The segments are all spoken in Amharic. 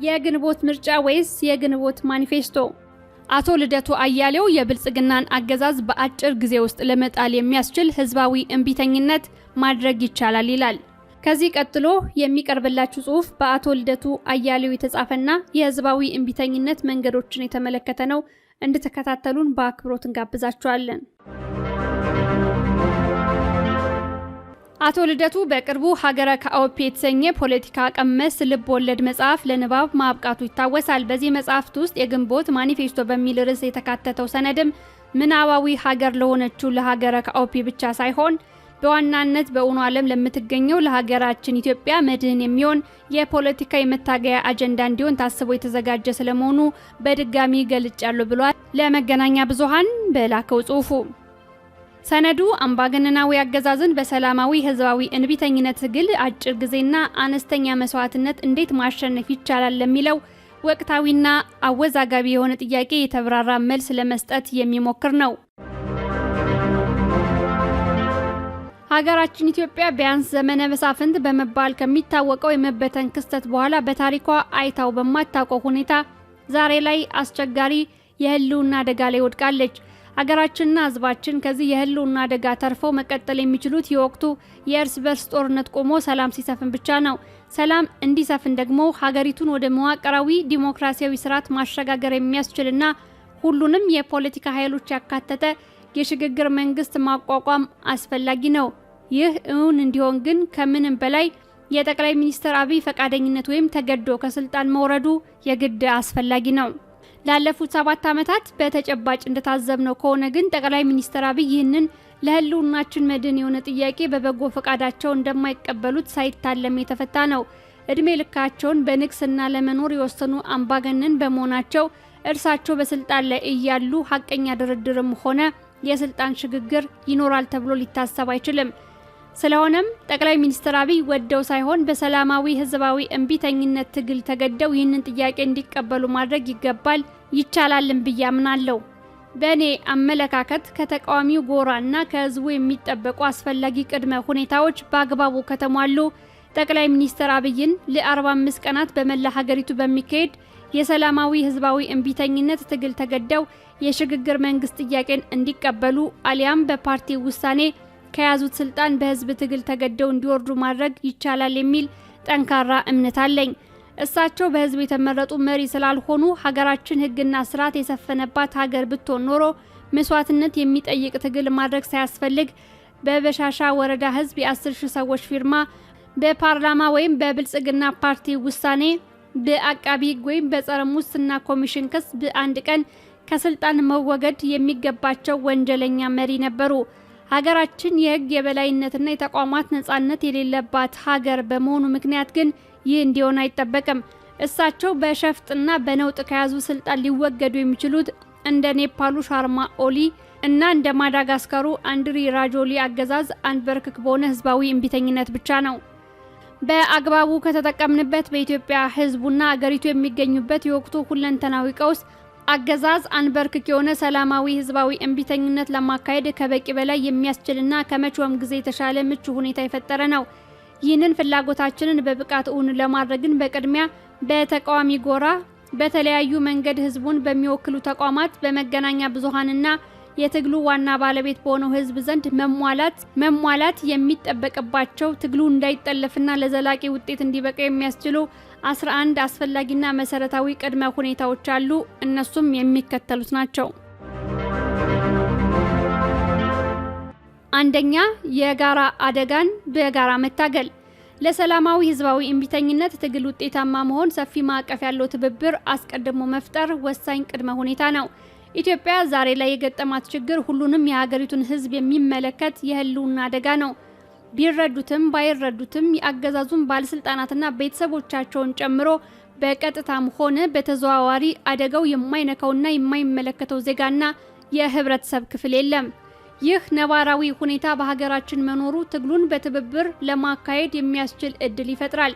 የግንቦት ምርጫ ወይስ የግንቦት ማኒፌስቶ? አቶ ልደቱ አያሌው የብልጽግናን አገዛዝ በአጭር ጊዜ ውስጥ ለመጣል የሚያስችል ህዝባዊ እንቢተኝነት ማድረግ ይቻላል ይላል። ከዚህ ቀጥሎ የሚቀርብላችሁ ጽሑፍ በአቶ ልደቱ አያሌው የተጻፈና የህዝባዊ እንቢተኝነት መንገዶችን የተመለከተ ነው። እንድትከታተሉን በአክብሮት እንጋብዛችኋለን። አቶ ልደቱ በቅርቡ ሀገረ ካኦፒ የተሰኘ ፖለቲካ ቀመስ ልብ ወለድ መጽሐፍ ለንባብ ማብቃቱ ይታወሳል። በዚህ መጽሐፍት ውስጥ የግንቦት ማኒፌስቶ በሚል ርዕስ የተካተተው ሰነድም ምናባዊ ሀገር ለሆነችው ለሀገረ ካኦፒ ብቻ ሳይሆን በዋናነት በእውኑ ዓለም ለምትገኘው ለሀገራችን ኢትዮጵያ መድህን የሚሆን የፖለቲካ የመታገያ አጀንዳ እንዲሆን ታስቦ የተዘጋጀ ስለመሆኑ በድጋሚ ገልጫለሁ ብሏል ለመገናኛ ብዙሃን በላከው ጽሑፉ። ሰነዱ አምባገነናዊ አገዛዝን በሰላማዊ ህዝባዊ እንቢተኝነት ትግል አጭር ጊዜና አነስተኛ መስዋዕትነት እንዴት ማሸነፍ ይቻላል ለሚለው ወቅታዊና አወዛጋቢ የሆነ ጥያቄ የተብራራ መልስ ለመስጠት የሚሞክር ነው። ሀገራችን ኢትዮጵያ ቢያንስ ዘመነ መሳፍንት በመባል ከሚታወቀው የመበተን ክስተት በኋላ በታሪኳ አይታው በማታውቀው ሁኔታ ዛሬ ላይ አስቸጋሪ የህልውና አደጋ ላይ ወድቃለች። ሀገራችንና ህዝባችን ከዚህ የህልውና አደጋ ተርፈው መቀጠል የሚችሉት የወቅቱ የእርስ በርስ ጦርነት ቆሞ ሰላም ሲሰፍን ብቻ ነው። ሰላም እንዲሰፍን ደግሞ ሀገሪቱን ወደ መዋቅራዊ ዲሞክራሲያዊ ስርዓት ማሸጋገር የሚያስችልና ሁሉንም የፖለቲካ ኃይሎች ያካተተ የሽግግር መንግስት ማቋቋም አስፈላጊ ነው። ይህ እውን እንዲሆን ግን ከምንም በላይ የጠቅላይ ሚኒስትር አብይ ፈቃደኝነት ወይም ተገዶ ከስልጣን መውረዱ የግድ አስፈላጊ ነው። ላለፉት 7 ዓመታት በተጨባጭ እንደታዘብነው ከሆነ ግን ጠቅላይ ሚኒስትር አብይ ይህንን ለህልውናችን መድን የሆነ ጥያቄ በበጎ ፈቃዳቸው እንደማይቀበሉት ሳይታለም የተፈታ ነው። እድሜ ልካቸውን በንግስና ለመኖር የወሰኑ አምባገነን በመሆናቸው እርሳቸው በስልጣን ላይ እያሉ ሀቀኛ ድርድርም ሆነ የስልጣን ሽግግር ይኖራል ተብሎ ሊታሰብ አይችልም። ስለሆነም ጠቅላይ ሚኒስትር አብይ ወደው ሳይሆን በሰላማዊ ህዝባዊ እንቢተኝነት ትግል ተገደው ይህንን ጥያቄ እንዲቀበሉ ማድረግ ይገባል፣ ይቻላልም ብዬ አምናለሁ። በእኔ አመለካከት ከተቃዋሚው ጎራና ከህዝቡ የሚጠበቁ አስፈላጊ ቅድመ ሁኔታዎች በአግባቡ ከተሟሉ ጠቅላይ ሚኒስትር አብይን ለ45 ቀናት በመላ ሀገሪቱ በሚካሄድ የሰላማዊ ህዝባዊ እንቢተኝነት ትግል ተገደው የሽግግር መንግስት ጥያቄን እንዲቀበሉ አሊያም በፓርቲ ውሳኔ ከያዙት ስልጣን በህዝብ ትግል ተገደው እንዲወርዱ ማድረግ ይቻላል የሚል ጠንካራ እምነት አለኝ። እሳቸው በህዝብ የተመረጡ መሪ ስላልሆኑ ሀገራችን ህግና ስርዓት የሰፈነባት ሀገር ብትሆን ኖሮ መስዋዕትነት የሚጠይቅ ትግል ማድረግ ሳያስፈልግ በበሻሻ ወረዳ ህዝብ የ10,000 ሰዎች ፊርማ በፓርላማ ወይም በብልጽግና ፓርቲ ውሳኔ በአቃቢ ህግ ወይም በጸረ ሙስና ኮሚሽን ክስ በአንድ ቀን ከስልጣን መወገድ የሚገባቸው ወንጀለኛ መሪ ነበሩ። ሀገራችን የህግ የበላይነትና የተቋማት ነጻነት የሌለባት ሀገር በመሆኑ ምክንያት ግን ይህ እንዲሆን አይጠበቅም። እሳቸው በሸፍጥና በነውጥ ከያዙ ስልጣን ሊወገዱ የሚችሉት እንደ ኔፓሉ ሻርማ ኦሊ እና እንደ ማዳጋስካሩ አንድሪ ራጆሊ አገዛዝ አንበርክክ በሆነ ህዝባዊ እንቢተኝነት ብቻ ነው። በአግባቡ ከተጠቀምንበት በኢትዮጵያ ህዝቡና አገሪቱ የሚገኙበት የወቅቱ ሁለንተናዊ ቀውስ አገዛዝ አንበርክክ የሆነ ሰላማዊ ህዝባዊ እንቢተኝነት ለማካሄድ ከበቂ በላይ የሚያስችልና ከመቼውም ጊዜ የተሻለ ምቹ ሁኔታ የፈጠረ ነው። ይህንን ፍላጎታችንን በብቃት እውን ለማድረግን በቅድሚያ በተቃዋሚ ጎራ በተለያዩ መንገድ ህዝቡን በሚወክሉ ተቋማት በመገናኛ ብዙሃንና የትግሉ ዋና ባለቤት በሆነው ህዝብ ዘንድ መሟላት የሚጠበቅባቸው ትግሉ እንዳይጠለፍና ለዘላቂ ውጤት እንዲበቃ የሚያስችሉ 11 አስፈላጊና መሰረታዊ ቅድመ ሁኔታዎች አሉ። እነሱም የሚከተሉት ናቸው። አንደኛ፣ የጋራ አደጋን በጋራ መታገል። ለሰላማዊ ህዝባዊ እንቢተኝነት ትግል ውጤታማ መሆን ሰፊ ማዕቀፍ ያለው ትብብር አስቀድሞ መፍጠር ወሳኝ ቅድመ ሁኔታ ነው። ኢትዮጵያ ዛሬ ላይ የገጠማት ችግር ሁሉንም የሀገሪቱን ህዝብ የሚመለከት የህልውና አደጋ ነው። ቢረዱትም ባይረዱትም የአገዛዙን ባለስልጣናትና ቤተሰቦቻቸውን ጨምሮ በቀጥታም ሆነ በተዘዋዋሪ አደጋው የማይነካውና የማይመለከተው ዜጋና የህብረተሰብ ክፍል የለም። ይህ ነባራዊ ሁኔታ በሀገራችን መኖሩ ትግሉን በትብብር ለማካሄድ የሚያስችል እድል ይፈጥራል።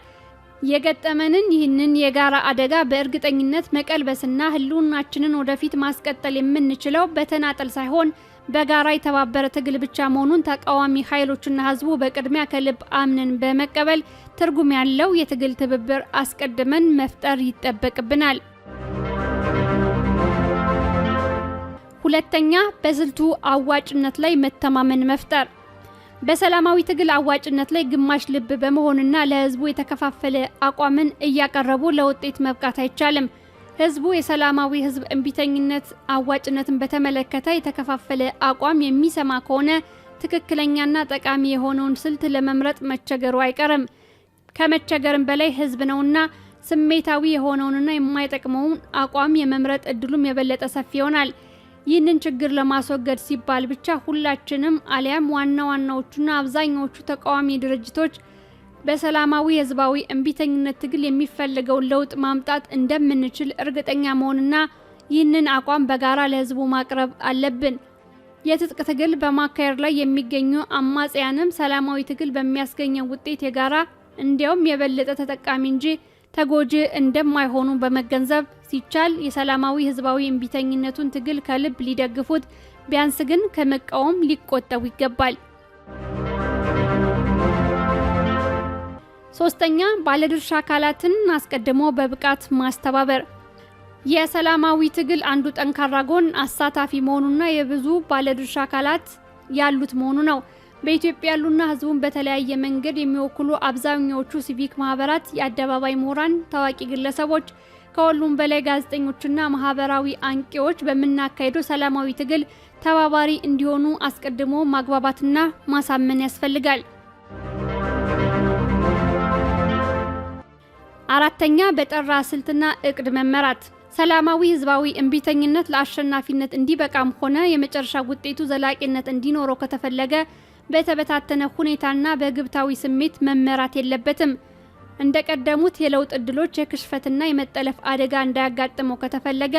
የገጠመንን ይህንን የጋራ አደጋ በእርግጠኝነት መቀልበስና ህልውናችንን ወደፊት ማስቀጠል የምንችለው በተናጠል ሳይሆን በጋራ የተባበረ ትግል ብቻ መሆኑን ተቃዋሚ ኃይሎችና ህዝቡ በቅድሚያ ከልብ አምነን በመቀበል ትርጉም ያለው የትግል ትብብር አስቀድመን መፍጠር ይጠበቅብናል። ሁለተኛ፣ በስልቱ አዋጭነት ላይ መተማመን መፍጠር። በሰላማዊ ትግል አዋጭነት ላይ ግማሽ ልብ በመሆንና ለህዝቡ የተከፋፈለ አቋምን እያቀረቡ ለውጤት መብቃት አይቻልም። ህዝቡ የሰላማዊ ህዝብ እምቢተኝነት አዋጭነትን በተመለከተ የተከፋፈለ አቋም የሚሰማ ከሆነ ትክክለኛና ጠቃሚ የሆነውን ስልት ለመምረጥ መቸገሩ አይቀርም። ከመቸገርም በላይ ህዝብ ነውና ስሜታዊ የሆነውንና የማይጠቅመውን አቋም የመምረጥ እድሉም የበለጠ ሰፊ ይሆናል። ይህንን ችግር ለማስወገድ ሲባል ብቻ ሁላችንም አሊያም ዋናዎቹና አብዛኛዎቹ ተቃዋሚ ድርጅቶች በሰላማዊ ህዝባዊ እምቢተኝነት ትግል የሚፈልገውን ለውጥ ማምጣት እንደምንችል እርግጠኛ መሆንና ይህንን አቋም በጋራ ለህዝቡ ማቅረብ አለብን። የትጥቅ ትግል በማካሄድ ላይ የሚገኙ አማጽያንም ሰላማዊ ትግል በሚያስገኘው ውጤት የጋራ እንዲያውም የበለጠ ተጠቃሚ እንጂ ተጎጂ እንደማይሆኑ በመገንዘብ ሲቻል የሰላማዊ ህዝባዊ እምቢተኝነቱን ትግል ከልብ ሊደግፉት፣ ቢያንስ ግን ከመቃወም ሊቆጠቡ ይገባል። ሶስተኛ፣ ባለድርሻ አካላትን አስቀድሞ በብቃት ማስተባበር። የሰላማዊ ትግል አንዱ ጠንካራ ጎን አሳታፊ መሆኑና የብዙ ባለድርሻ አካላት ያሉት መሆኑ ነው። በኢትዮጵያ ያሉና ህዝቡን በተለያየ መንገድ የሚወክሉ አብዛኛዎቹ ሲቪክ ማህበራት፣ የአደባባይ ምሁራን፣ ታዋቂ ግለሰቦች፣ ከሁሉም በላይ ጋዜጠኞችና ማህበራዊ አንቂዎች በመናካሄደው ሰላማዊ ትግል ተባባሪ እንዲሆኑ አስቀድሞ ማግባባትና ማሳመን ያስፈልጋል። አራተኛ፣ በጠራ ስልትና እቅድ መመራት። ሰላማዊ ህዝባዊ እምቢተኝነት ለአሸናፊነት እንዲበቃም ሆነ የመጨረሻ ውጤቱ ዘላቂነት እንዲኖረው ከተፈለገ በተበታተነ ሁኔታና በግብታዊ ስሜት መመራት የለበትም። እንደቀደሙት የለውጥ እድሎች የክሽፈትና የመጠለፍ አደጋ እንዳያጋጥመው ከተፈለገ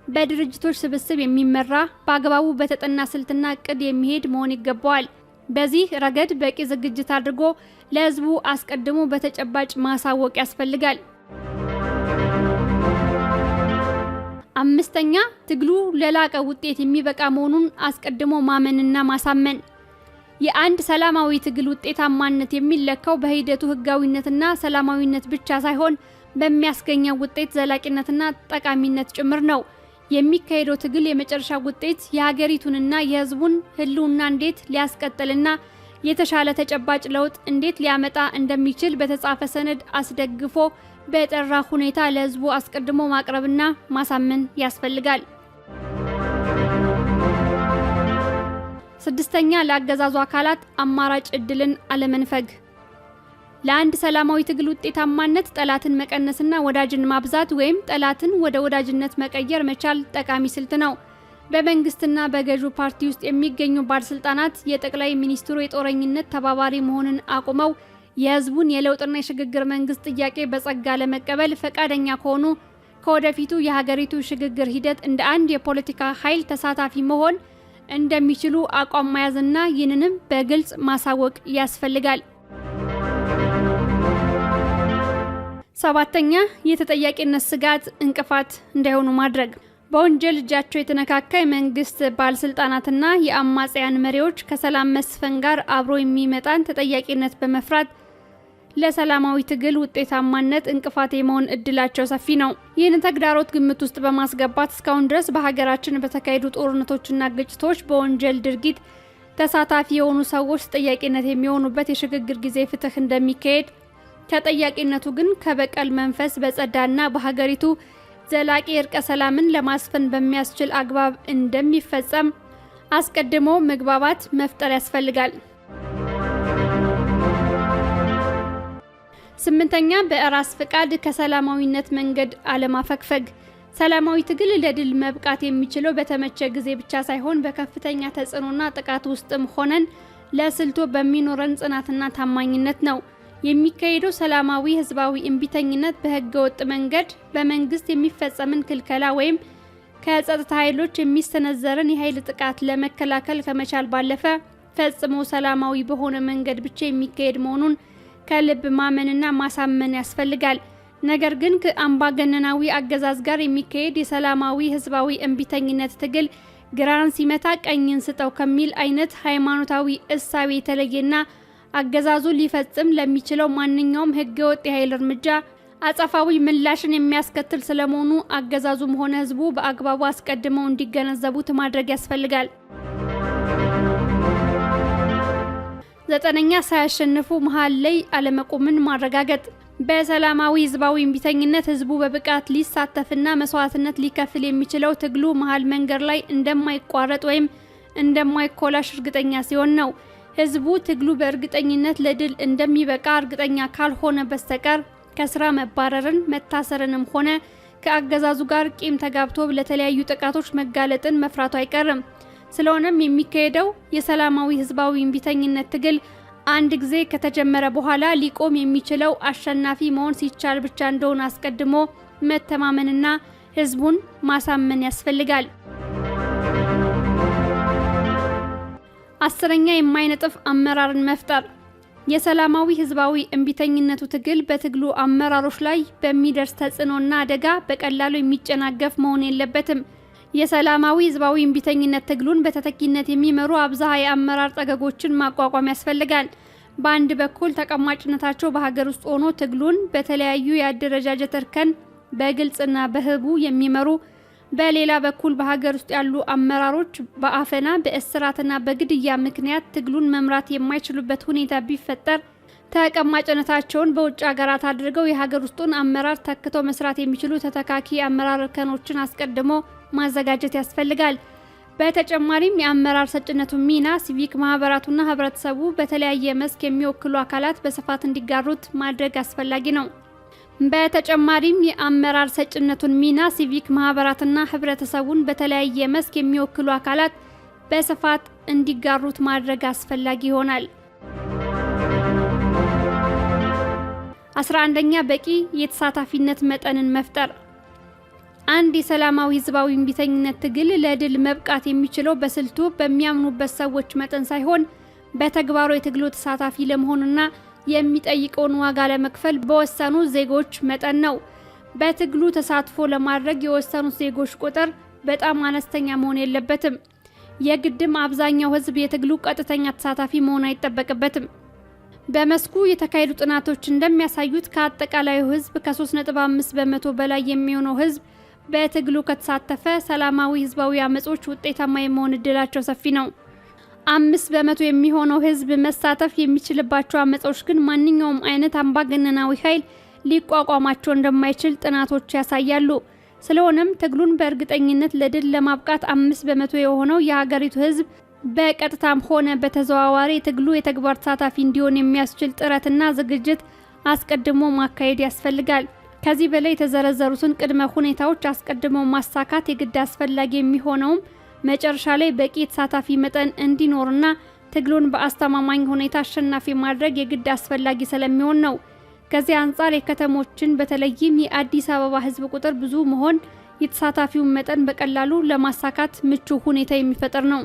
በድርጅቶች ስብስብ የሚመራ በአግባቡ በተጠና ስልትና እቅድ የሚሄድ መሆን ይገባዋል። በዚህ ረገድ በቂ ዝግጅት አድርጎ ለህዝቡ አስቀድሞ በተጨባጭ ማሳወቅ ያስፈልጋል። አምስተኛ፣ ትግሉ ለላቀ ውጤት የሚበቃ መሆኑን አስቀድሞ ማመንና ማሳመን። የአንድ ሰላማዊ ትግል ውጤታማነት የሚለካው በሂደቱ ህጋዊነትና ሰላማዊነት ብቻ ሳይሆን በሚያስገኘው ውጤት ዘላቂነትና ጠቃሚነት ጭምር ነው። የሚካሄደው ትግል የመጨረሻ ውጤት የሀገሪቱንና የህዝቡን ህልውና እንዴት ሊያስቀጥልና የተሻለ ተጨባጭ ለውጥ እንዴት ሊያመጣ እንደሚችል በተጻፈ ሰነድ አስደግፎ በጠራ ሁኔታ ለህዝቡ አስቀድሞ ማቅረብና ማሳመን ያስፈልጋል። ስድስተኛ፣ ለአገዛዙ አካላት አማራጭ እድልን አለመንፈግ። ለአንድ ሰላማዊ ትግል ውጤታማነት ጠላትን መቀነስና ወዳጅን ማብዛት ወይም ጠላትን ወደ ወዳጅነት መቀየር መቻል ጠቃሚ ስልት ነው። በመንግስትና በገዢው ፓርቲ ውስጥ የሚገኙ ባለስልጣናት የጠቅላይ ሚኒስትሩ የጦረኝነት ተባባሪ መሆንን አቁመው የህዝቡን የለውጥና የሽግግር መንግስት ጥያቄ በጸጋ ለመቀበል ፈቃደኛ ከሆኑ ከወደፊቱ የሀገሪቱ ሽግግር ሂደት እንደ አንድ የፖለቲካ ኃይል ተሳታፊ መሆን እንደሚችሉ አቋም መያዝና ይህንንም በግልጽ ማሳወቅ ያስፈልጋል። ሰባተኛ፣ የተጠያቂነት ስጋት እንቅፋት እንዳይሆኑ ማድረግ። በወንጀል እጃቸው የተነካካ የመንግስት ባለስልጣናትና የአማጽያን መሪዎች ከሰላም መስፈን ጋር አብሮ የሚመጣን ተጠያቂነት በመፍራት ለሰላማዊ ትግል ውጤታማነት እንቅፋት የመሆን እድላቸው ሰፊ ነው። ይህን ተግዳሮት ግምት ውስጥ በማስገባት እስካሁን ድረስ በሀገራችን በተካሄዱ ጦርነቶችና ግጭቶች በወንጀል ድርጊት ተሳታፊ የሆኑ ሰዎች ተጠያቂነት የሚሆኑበት የሽግግር ጊዜ ፍትህ እንደሚካሄድ፣ ተጠያቂነቱ ግን ከበቀል መንፈስ በጸዳና በሀገሪቱ ዘላቂ እርቀ ሰላምን ለማስፈን በሚያስችል አግባብ እንደሚፈጸም አስቀድሞ መግባባት መፍጠር ያስፈልጋል። ስምንተኛ፣ በራስ ፍቃድ ከሰላማዊነት መንገድ አለማፈግፈግ። ሰላማዊ ትግል ለድል መብቃት የሚችለው በተመቸ ጊዜ ብቻ ሳይሆን በከፍተኛ ተጽዕኖና ጥቃት ውስጥም ሆነን ለስልቱ በሚኖረን ጽናትና ታማኝነት ነው። የሚካሄደው ሰላማዊ ህዝባዊ እምቢተኝነት በህገ ወጥ መንገድ በመንግስት የሚፈጸምን ክልከላ ወይም ከጸጥታ ኃይሎች የሚሰነዘርን የኃይል ጥቃት ለመከላከል ከመቻል ባለፈ ፈጽሞ ሰላማዊ በሆነ መንገድ ብቻ የሚካሄድ መሆኑን ከልብ ማመንና ማሳመን ያስፈልጋል። ነገር ግን ከአምባገነናዊ አገዛዝ ጋር የሚካሄድ የሰላማዊ ህዝባዊ እምቢተኝነት ትግል ግራን ሲመታ ቀኝን ስጠው ከሚል አይነት ሃይማኖታዊ እሳቤ የተለየና አገዛዙ ሊፈጽም ለሚችለው ማንኛውም ህገወጥ የኃይል እርምጃ አጸፋዊ ምላሽን የሚያስከትል ስለመሆኑ አገዛዙም ሆነ ህዝቡ በአግባቡ አስቀድመው እንዲገነዘቡት ማድረግ ያስፈልጋል። 9ኛ ሳያሸንፉ መሃል ላይ አለመቆምን ማረጋገጥ። በሰላማዊ ህዝባዊ እምቢተኝነት ህዝቡ በብቃት ሊሳተፍና መስዋዕትነት ሊከፍል የሚችለው ትግሉ መሃል መንገድ ላይ እንደማይቋረጥ ወይም እንደማይኮላሽ እርግጠኛ ሲሆን ነው። ህዝቡ ትግሉ በእርግጠኝነት ለድል እንደሚበቃ እርግጠኛ ካልሆነ በስተቀር ከስራ መባረርን፣ መታሰርንም ሆነ ከአገዛዙ ጋር ቂም ተጋብቶ ለተለያዩ ጥቃቶች መጋለጥን መፍራቱ አይቀርም። ስለሆነም የሚካሄደው የሰላማዊ ህዝባዊ እምቢተኝነት ትግል አንድ ጊዜ ከተጀመረ በኋላ ሊቆም የሚችለው አሸናፊ መሆን ሲቻል ብቻ እንደሆነ አስቀድሞ መተማመንና ህዝቡን ማሳመን ያስፈልጋል። 10ኛ የማይነጥፍ አመራርን መፍጠር። የሰላማዊ ህዝባዊ እምቢተኝነቱ ትግል በትግሉ አመራሮች ላይ በሚደርስ ተጽዕኖና አደጋ በቀላሉ የሚጨናገፍ መሆን የለበትም። የሰላማዊ ህዝባዊ እምቢተኝነት ትግሉን በተተኪነት የሚመሩ አብዛሃ የአመራር ጠገጎችን ማቋቋም ያስፈልጋል። በአንድ በኩል ተቀማጭነታቸው በሀገር ውስጥ ሆኖ ትግሉን በተለያዩ የአደረጃጀት እርከን በግልጽና በህቡ የሚመሩ፣ በሌላ በኩል በሀገር ውስጥ ያሉ አመራሮች በአፈና በእስራትና በግድያ ምክንያት ትግሉን መምራት የማይችሉበት ሁኔታ ቢፈጠር ተቀማጭነታቸውን በውጭ ሀገራት አድርገው የሀገር ውስጡን አመራር ተክተው መስራት የሚችሉ ተተካኪ አመራር እርከኖችን አስቀድሞ ማዘጋጀት ያስፈልጋል። በተጨማሪም የአመራር ሰጭነቱን ሚና ሲቪክ ማህበራቱና ህብረተሰቡ በተለያየ መስክ የሚወክሉ አካላት በስፋት እንዲጋሩት ማድረግ አስፈላጊ ነው። በተጨማሪም የአመራር ሰጭነቱን ሚና ሲቪክ ማህበራትና ህብረተሰቡን በተለያየ መስክ የሚወክሉ አካላት በስፋት እንዲጋሩት ማድረግ አስፈላጊ ይሆናል። 11ኛ በቂ የተሳታፊነት መጠንን መፍጠር። አንድ የሰላማዊ ህዝባዊ እምቢተኝነት ትግል ለድል መብቃት የሚችለው በስልቱ በሚያምኑበት ሰዎች መጠን ሳይሆን በተግባሩ የትግሉ ተሳታፊ ለመሆንና የሚጠይቀውን ዋጋ ለመክፈል በወሰኑ ዜጎች መጠን ነው። በትግሉ ተሳትፎ ለማድረግ የወሰኑት ዜጎች ቁጥር በጣም አነስተኛ መሆን የለበትም። የግድም አብዛኛው ህዝብ የትግሉ ቀጥተኛ ተሳታፊ መሆን አይጠበቅበትም። በመስኩ የተካሄዱ ጥናቶች እንደሚያሳዩት ከአጠቃላዩ ህዝብ ከ3.5 በመቶ በላይ የሚሆነው ህዝብ በትግሉ ከተሳተፈ ሰላማዊ ህዝባዊ አመጾች ውጤታማ የመሆን እድላቸው ሰፊ ነው። 5 በመቶ የሚሆነው ህዝብ መሳተፍ የሚችልባቸው አመጾች ግን ማንኛውም አይነት አምባገነናዊ ኃይል ሊቋቋማቸው እንደማይችል ጥናቶች ያሳያሉ። ስለሆነም ትግሉን በእርግጠኝነት ለድል ለማብቃት 5 በመቶ የሆነው የሀገሪቱ ህዝብ በቀጥታም ሆነ በተዘዋዋሪ ትግሉ የተግባር ተሳታፊ እንዲሆን የሚያስችል ጥረትና ዝግጅት አስቀድሞ ማካሄድ ያስፈልጋል። ከዚህ በላይ የተዘረዘሩትን ቅድመ ሁኔታዎች አስቀድሞ ማሳካት የግድ አስፈላጊ የሚሆነውም መጨረሻ ላይ በቂ ተሳታፊ መጠን እንዲኖርና ትግሉን በአስተማማኝ ሁኔታ አሸናፊ ማድረግ የግድ አስፈላጊ ስለሚሆን ነው። ከዚህ አንጻር የከተሞችን በተለይም የአዲስ አበባ ህዝብ ቁጥር ብዙ መሆን የተሳታፊውን መጠን በቀላሉ ለማሳካት ምቹ ሁኔታ የሚፈጥር ነው።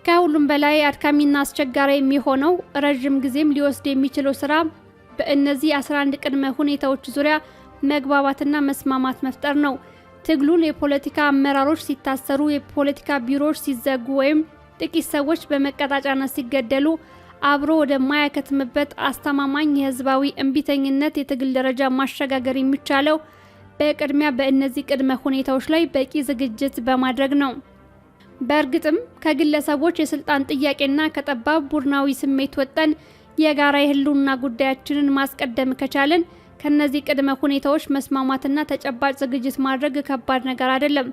ከሁሉም በላይ አድካሚና አስቸጋሪ የሚሆነው ረጅም ጊዜም ሊወስድ የሚችለው ስራ በእነዚህ 11 ቅድመ ሁኔታዎች ዙሪያ መግባባትና መስማማት መፍጠር ነው። ትግሉን የፖለቲካ አመራሮች ሲታሰሩ፣ የፖለቲካ ቢሮዎች ሲዘጉ ወይም ጥቂት ሰዎች በመቀጣጫነት ሲገደሉ አብሮ ወደ ማያከትምበት አስተማማኝ የህዝባዊ እምቢተኝነት የትግል ደረጃ ማሸጋገር የሚቻለው በቅድሚያ በእነዚህ ቅድመ ሁኔታዎች ላይ በቂ ዝግጅት በማድረግ ነው። በእርግጥም ከግለሰቦች የስልጣን ጥያቄና ከጠባብ ቡድናዊ ስሜት ወጠን የጋራ የህልውና ጉዳያችንን ማስቀደም ከቻለን ከነዚህ ቅድመ ሁኔታዎች መስማማትና ተጨባጭ ዝግጅት ማድረግ ከባድ ነገር አይደለም።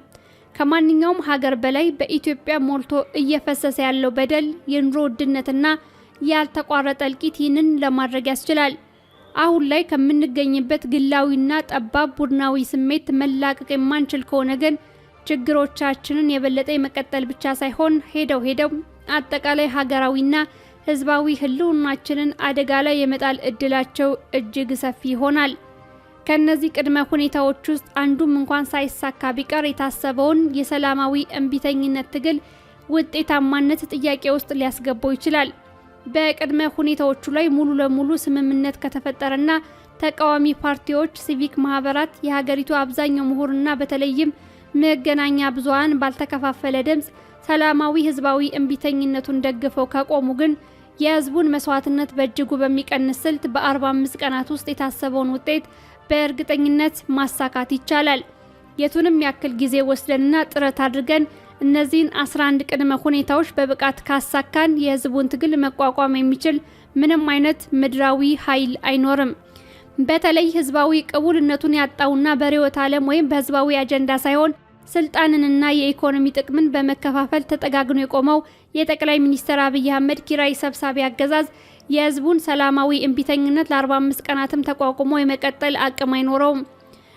ከማንኛውም ሀገር በላይ በኢትዮጵያ ሞልቶ እየፈሰሰ ያለው በደል፣ የኑሮ ውድነትና ያልተቋረጠ እልቂት ይህንን ለማድረግ ያስችላል። አሁን ላይ ከምንገኝበት ግላዊና ጠባብ ቡድናዊ ስሜት መላቀቅ የማንችል ከሆነ ግን ችግሮቻችንን የበለጠ መቀጠል ብቻ ሳይሆን ሄደው አጠቃላይ ሀገራዊና ህዝባዊ ህልውናችንን አደጋ ላይ የመጣል እድላቸው እጅግ ሰፊ ይሆናል። ከነዚህ ቅድመ ሁኔታዎች ውስጥ አንዱም እንኳን ሳይሳካ ቢቀር የታሰበውን የሰላማዊ እምቢተኝነት ትግል ውጤታማነት ጥያቄ ውስጥ ሊያስገባው ይችላል። በቅድመ ሁኔታዎቹ ላይ ሙሉ ለሙሉ ስምምነት ከተፈጠረና ተቃዋሚ ፓርቲዎች፣ ሲቪክ ማህበራት፣ የሀገሪቱ አብዛኛው ምሁርና በተለይም መገናኛ ብዙሃን ባልተከፋፈለ ድምጽ ሰላማዊ ህዝባዊ እምቢተኝነቱን ደግፈው ከቆሙ ግን የህዝቡን መስዋዕትነት በእጅጉ በሚቀንስ ስልት በ45 ቀናት ውስጥ የታሰበውን ውጤት በእርግጠኝነት ማሳካት ይቻላል። የቱንም ያክል ጊዜ ወስደንና ጥረት አድርገን እነዚህን 11 ቅድመ ሁኔታዎች በብቃት ካሳካን የህዝቡን ትግል መቋቋም የሚችል ምንም አይነት ምድራዊ ኃይል አይኖርም። በተለይ ህዝባዊ ቅቡልነቱን ያጣውና በርዕዮተ ዓለም ወይም በህዝባዊ አጀንዳ ሳይሆን ስልጣንንና የኢኮኖሚ ጥቅምን በመከፋፈል ተጠጋግኖ የቆመው የጠቅላይ ሚኒስትር አብይ አህመድ ኪራይ ሰብሳቢ አገዛዝ የህዝቡን ሰላማዊ እምቢተኝነት ለ45 ቀናትም ተቋቁሞ የመቀጠል አቅም አይኖረውም።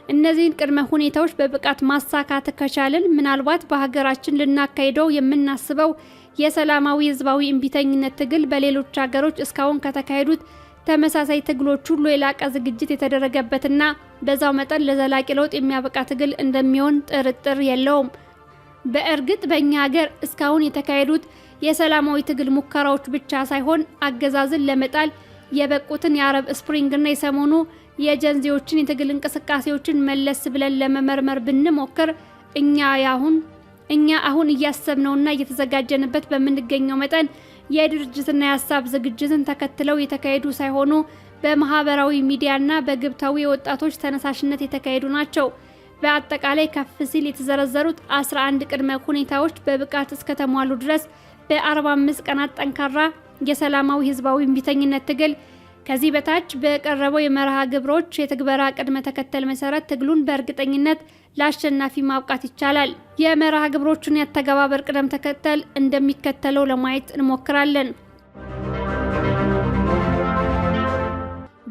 እነዚህን ቅድመ ሁኔታዎች በብቃት ማሳካት ከቻልን ምናልባት በሀገራችን ልናካሂደው የምናስበው የሰላማዊ ህዝባዊ እምቢተኝነት ትግል በሌሎች ሀገሮች እስካሁን ከተካሄዱት ተመሳሳይ ትግሎች ሁሉ የላቀ ዝግጅት የተደረገበትና በዛው መጠን ለዘላቂ ለውጥ የሚያበቃ ትግል እንደሚሆን ጥርጥር የለውም። በእርግጥ በእኛ ሀገር እስካሁን የተካሄዱት የሰላማዊ ትግል ሙከራዎች ብቻ ሳይሆን አገዛዝን ለመጣል የበቁትን የአረብ ስፕሪንግና የሰሞኑ የጀንዚዎችን የትግል እንቅስቃሴዎችን መለስ ብለን ለመመርመር ብንሞክር እኛ አሁን እያሰብነውና እየተዘጋጀንበት በምንገኘው መጠን የድርጅትና የሀሳብ ዝግጅትን ተከትለው የተካሄዱ ሳይሆኑ በማህበራዊ ሚዲያና በግብታዊ ወጣቶች ተነሳሽነት የተካሄዱ ናቸው። በአጠቃላይ ከፍ ሲል የተዘረዘሩት 11 ቅድመ ሁኔታዎች በብቃት እስከተሟሉ ድረስ በ45 ቀናት ጠንካራ የሰላማዊ ህዝባዊ እምቢተኝነት ትግል ከዚህ በታች በቀረበው የመርሃ ግብሮች የትግበራ ቅድመ ተከተል መሰረት ትግሉን በእርግጠኝነት ለአሸናፊ ማብቃት ይቻላል። የመርሃ ግብሮቹን ያተገባበር ቅደም ተከተል እንደሚከተለው ለማየት እንሞክራለን።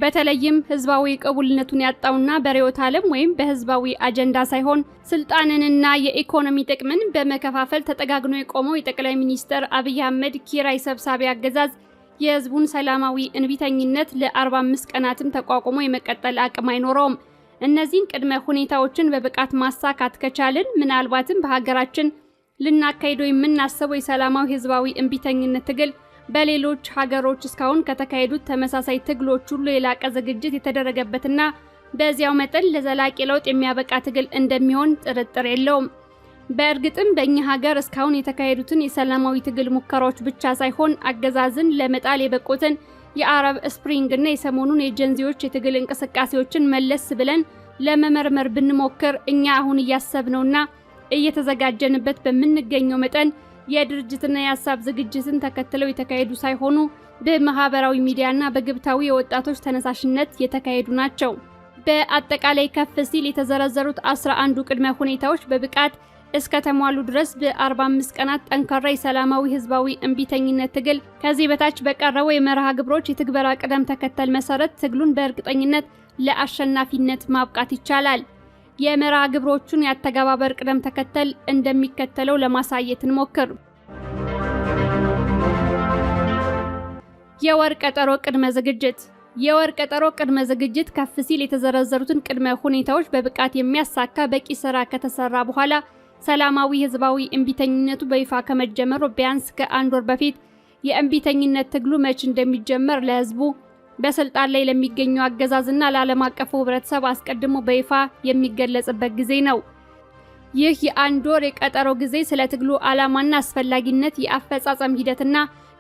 በተለይም ህዝባዊ ቅቡልነቱን ያጣውና በርዕዮተ ዓለም ወይም በህዝባዊ አጀንዳ ሳይሆን ስልጣንንና የኢኮኖሚ ጥቅምን በመከፋፈል ተጠጋግኖ የቆመው የጠቅላይ ሚኒስትር አብይ አህመድ ኪራይ ሰብሳቢ አገዛዝ የህዝቡን ሰላማዊ እንቢተኝነት ለ45 ቀናትም ተቋቁሞ የመቀጠል አቅም አይኖረውም። እነዚህን ቅድመ ሁኔታዎችን በብቃት ማሳካት ከቻልን ምናልባትም በሀገራችን ልናካሂደው የምናስበው የሰላማዊ ህዝባዊ እንቢተኝነት ትግል በሌሎች ሀገሮች እስካሁን ከተካሄዱት ተመሳሳይ ትግሎች ሁሉ የላቀ ዝግጅት የተደረገበትና በዚያው መጠን ለዘላቂ ለውጥ የሚያበቃ ትግል እንደሚሆን ጥርጥር የለውም። በእርግጥም በእኛ ሀገር እስካሁን የተካሄዱትን የሰላማዊ ትግል ሙከራዎች ብቻ ሳይሆን አገዛዝን ለመጣል የበቁትን የአረብ ስፕሪንግና የሰሞኑን የጀንዚዎች የትግል እንቅስቃሴዎችን መለስ ብለን ለመመርመር ብንሞክር እኛ አሁን እያሰብነውና እየተዘጋጀንበት በምንገኘው መጠን የድርጅትና የሀሳብ ዝግጅትን ተከትለው የተካሄዱ ሳይሆኑ በማህበራዊ ሚዲያና በግብታዊ የወጣቶች ተነሳሽነት የተካሄዱ ናቸው። በአጠቃላይ ከፍ ሲል የተዘረዘሩት 11 ቅድመ ሁኔታዎች በብቃት እስከተሟሉ ድረስ በ45 ቀናት ጠንካራ የሰላማዊ ህዝባዊ እንቢተኝነት ትግል ከዚህ በታች በቀረበው የመርሃ ግብሮች የትግበራ ቅደም ተከተል መሰረት ትግሉን በእርግጠኝነት ለአሸናፊነት ማብቃት ይቻላል። የመርሃ ግብሮቹን ያተገባበር ቅደም ተከተል እንደሚከተለው ለማሳየት እንሞክር። የወር ቀጠሮ ቅድመ ዝግጅት። የወር ቀጠሮ ቅድመ ዝግጅት ከፍ ሲል የተዘረዘሩትን ቅድመ ሁኔታዎች በብቃት የሚያሳካ በቂ ስራ ከተሰራ በኋላ ሰላማዊ ህዝባዊ እንቢተኝነቱ በይፋ ከመጀመሩ ቢያንስ ከአንድ ወር በፊት የእንቢተኝነት ትግሉ መቼ እንደሚጀመር ለህዝቡ በስልጣን ላይ ለሚገኘው አገዛዝና ለዓለም አቀፉ ህብረተሰብ አስቀድሞ በይፋ የሚገለጽበት ጊዜ ነው። ይህ የአንድ ወር የቀጠሮ ጊዜ ስለ ትግሉ ዓላማና አስፈላጊነት፣ የአፈጻጸም ሂደትና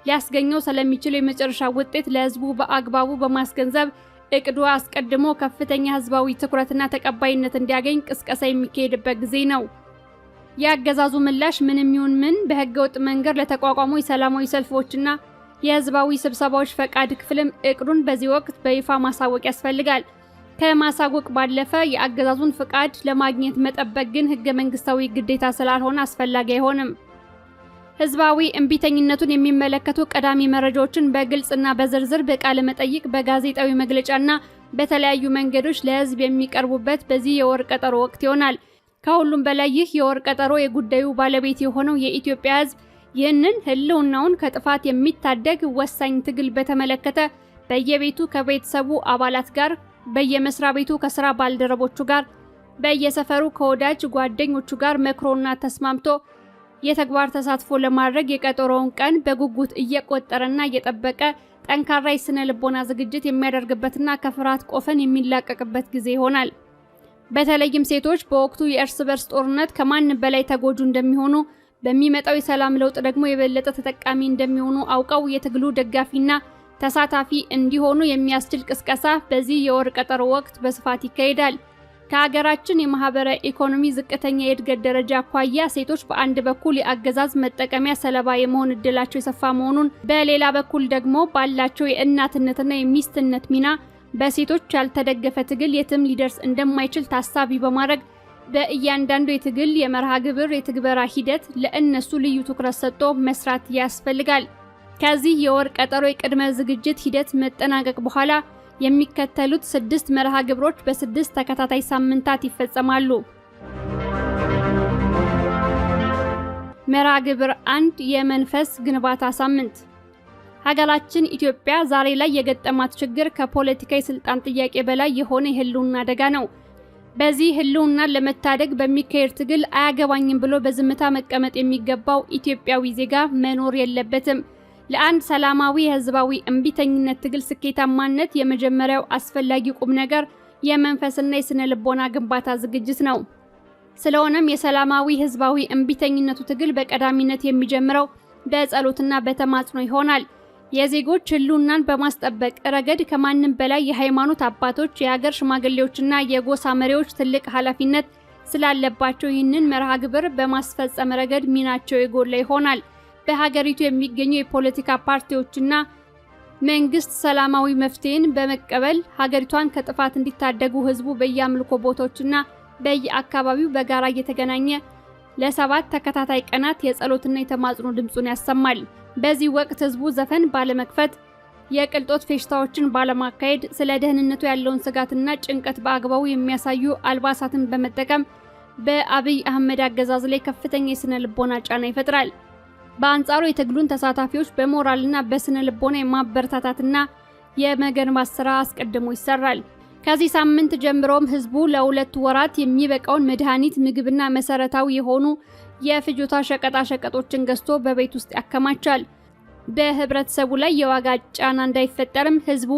ሊያስገኘው ስለሚችል የመጨረሻ ውጤት ለህዝቡ በአግባቡ በማስገንዘብ እቅዱ አስቀድሞ ከፍተኛ ህዝባዊ ትኩረትና ተቀባይነት እንዲያገኝ ቅስቀሳ የሚካሄድበት ጊዜ ነው። የአገዛዙ ምላሽ ምንም ይሁን ምን በህገወጥ መንገድ ለተቋቋሙ የሰላማዊ ሰልፎችና የህዝባዊ ስብሰባዎች ፈቃድ ክፍልም እቅዱን በዚህ ወቅት በይፋ ማሳወቅ ያስፈልጋል። ከማሳወቅ ባለፈ የአገዛዙን ፈቃድ ለማግኘት መጠበቅ ግን ህገ መንግስታዊ ግዴታ ስላልሆነ አስፈላጊ አይሆንም። ህዝባዊ እንቢተኝነቱን የሚመለከቱ ቀዳሚ መረጃዎችን በግልጽና በዝርዝር በቃለ መጠይቅ፣ በጋዜጣዊ መግለጫና በተለያዩ መንገዶች ለህዝብ የሚቀርቡበት በዚህ የወር ቀጠሮ ወቅት ይሆናል። ከሁሉም በላይ ይህ የወር ቀጠሮ የጉዳዩ ባለቤት የሆነው የኢትዮጵያ ህዝብ ይህንን ህልውናውን ከጥፋት የሚታደግ ወሳኝ ትግል በተመለከተ በየቤቱ ከቤተሰቡ አባላት ጋር፣ በየመስሪያ ቤቱ ከስራ ባልደረቦቹ ጋር፣ በየሰፈሩ ከወዳጅ ጓደኞቹ ጋር መክሮና ተስማምቶ የተግባር ተሳትፎ ለማድረግ የቀጠሮውን ቀን በጉጉት እየቆጠረና እየጠበቀ ጠንካራ የስነ ልቦና ዝግጅት የሚያደርግበትና ከፍርሃት ቆፈን የሚላቀቅበት ጊዜ ይሆናል። በተለይም ሴቶች በወቅቱ የእርስ በርስ ጦርነት ከማንም በላይ ተጎጁ እንደሚሆኑ በሚመጣው የሰላም ለውጥ ደግሞ የበለጠ ተጠቃሚ እንደሚሆኑ አውቀው የትግሉ ደጋፊና ተሳታፊ እንዲሆኑ የሚያስችል ቅስቀሳ በዚህ የወር ቀጠሮ ወቅት በስፋት ይካሄዳል። ከሀገራችን የማህበራዊ ኢኮኖሚ ዝቅተኛ የእድገት ደረጃ አኳያ ሴቶች በአንድ በኩል የአገዛዝ መጠቀሚያ ሰለባ የመሆን እድላቸው የሰፋ መሆኑን፣ በሌላ በኩል ደግሞ ባላቸው የእናትነትና የሚስትነት ሚና በሴቶች ያልተደገፈ ትግል የትም ሊደርስ እንደማይችል ታሳቢ በማድረግ በእያንዳንዱ የትግል የመርሃ ግብር የትግበራ ሂደት ለእነሱ ልዩ ትኩረት ሰጥቶ መስራት ያስፈልጋል። ከዚህ የወር ቀጠሮ የቅድመ ዝግጅት ሂደት መጠናቀቅ በኋላ የሚከተሉት 6 መርሃ ግብሮች በ6 ተከታታይ ሳምንታት ይፈጸማሉ። መርሃ ግብር 1 የመንፈስ ግንባታ ሳምንት። ሀገራችን ኢትዮጵያ ዛሬ ላይ የገጠማት ችግር ከፖለቲካ የስልጣን ጥያቄ በላይ የሆነ የህልውና አደጋ ነው። በዚህ ህልውናን ለመታደግ በሚካሄድ ትግል አያገባኝም ብሎ በዝምታ መቀመጥ የሚገባው ኢትዮጵያዊ ዜጋ መኖር የለበትም። ለአንድ ሰላማዊ የህዝባዊ እምቢተኝነት ትግል ስኬታማነት የመጀመሪያው አስፈላጊ ቁም ነገር የመንፈስና የስነ ልቦና ግንባታ ዝግጅት ነው። ስለሆነም የሰላማዊ ህዝባዊ እምቢተኝነቱ ትግል በቀዳሚነት የሚጀምረው በጸሎትና በተማጽኖ ይሆናል። የዜጎች ህልውናን በማስጠበቅ ረገድ ከማንም በላይ የሃይማኖት አባቶች፣ የሀገር ሽማግሌዎችና የጎሳ መሪዎች ትልቅ ኃላፊነት ስላለባቸው ይህንን መርሃ ግብር በማስፈጸም ረገድ ሚናቸው የጎላ ይሆናል። በሀገሪቱ የሚገኙ የፖለቲካ ፓርቲዎችና መንግስት ሰላማዊ መፍትሄን በመቀበል ሀገሪቷን ከጥፋት እንዲታደጉ ህዝቡ በየአምልኮ ቦታዎችና በየአካባቢው በጋራ እየተገናኘ ለ7 ተከታታይ ቀናት የጸሎትና የተማጽኖ ድምጹን ያሰማል። በዚህ ወቅት ህዝቡ ዘፈን ባለመክፈት፣ የቅልጦት ፌሽታዎችን ባለማካሄድ፣ ስለ ደህንነቱ ያለውን ስጋትና ጭንቀት በአግባቡ የሚያሳዩ አልባሳትን በመጠቀም በአብይ አህመድ አገዛዝ ላይ ከፍተኛ የስነ ልቦና ጫና ይፈጥራል። በአንጻሩ የትግሉን ተሳታፊዎች በሞራልና በስነ ልቦና የማበረታታትና የመገንባት ስራ አስቀድሞ ይሰራል። ከዚህ ሳምንት ጀምሮም ህዝቡ ለ2 ወራት የሚበቃውን መድኃኒት፣ ምግብና መሰረታዊ የሆኑ የፍጆታ ሸቀጣ ሸቀጦችን ገዝቶ በቤት ውስጥ ያከማቻል። በህብረተሰቡ ላይ የዋጋ ጫና እንዳይፈጠርም ህዝቡ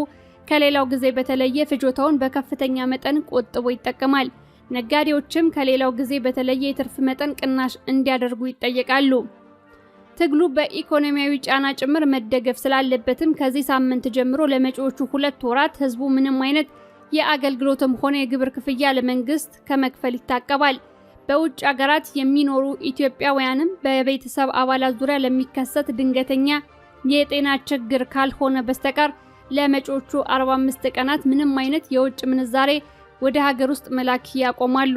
ከሌላው ጊዜ በተለየ ፍጆታውን በከፍተኛ መጠን ቆጥቦ ይጠቀማል። ነጋዴዎችም ከሌላው ጊዜ በተለየ የትርፍ መጠን ቅናሽ እንዲያደርጉ ይጠየቃሉ። ትግሉ በኢኮኖሚያዊ ጫና ጭምር መደገፍ ስላለበትም ከዚህ ሳምንት ጀምሮ ለመጪዎቹ 2 ወራት ህዝቡ ምንም አይነት የአገልግሎትም ሆነ የግብር ክፍያ ለመንግስት ከመክፈል ይታቀባል። በውጭ ሀገራት የሚኖሩ ኢትዮጵያውያንም በቤተሰብ አባላት ዙሪያ ለሚከሰት ድንገተኛ የጤና ችግር ካልሆነ በስተቀር ለመጪዎቹ 45 ቀናት ምንም አይነት የውጭ ምንዛሬ ወደ ሀገር ውስጥ መላክ ያቆማሉ።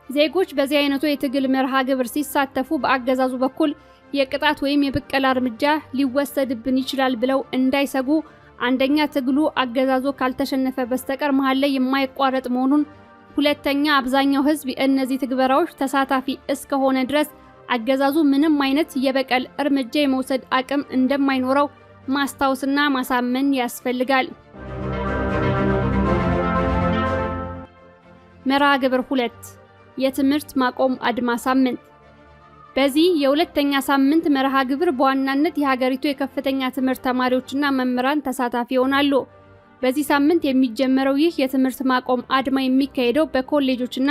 ዜጎች በዚህ አይነቱ የትግል መርሃ ግብር ሲሳተፉ በአገዛዙ በኩል የቅጣት ወይም የብቀላ እርምጃ ሊወሰድብን ይችላል ብለው እንዳይሰጉ፣ አንደኛ ትግሉ አገዛዙ ካልተሸነፈ በስተቀር መሃል ላይ የማይቋረጥ መሆኑን፣ ሁለተኛ አብዛኛው ህዝብ የእነዚህ ትግበራዎች ተሳታፊ እስከሆነ ድረስ አገዛዙ ምንም አይነት የበቀል እርምጃ የመውሰድ አቅም እንደማይኖረው ማስታወስና ማሳመን ያስፈልጋል። መርሃ ግብር 2 የትምህርት ማቆም አድማ ሳምንት። በዚህ የሁለተኛ ሳምንት መርሃ ግብር በዋናነት የሀገሪቱ የከፍተኛ ትምህርት ተማሪዎችና መምህራን ተሳታፊ ይሆናሉ። በዚህ ሳምንት የሚጀመረው ይህ የትምህርት ማቆም አድማ የሚካሄደው በኮሌጆችና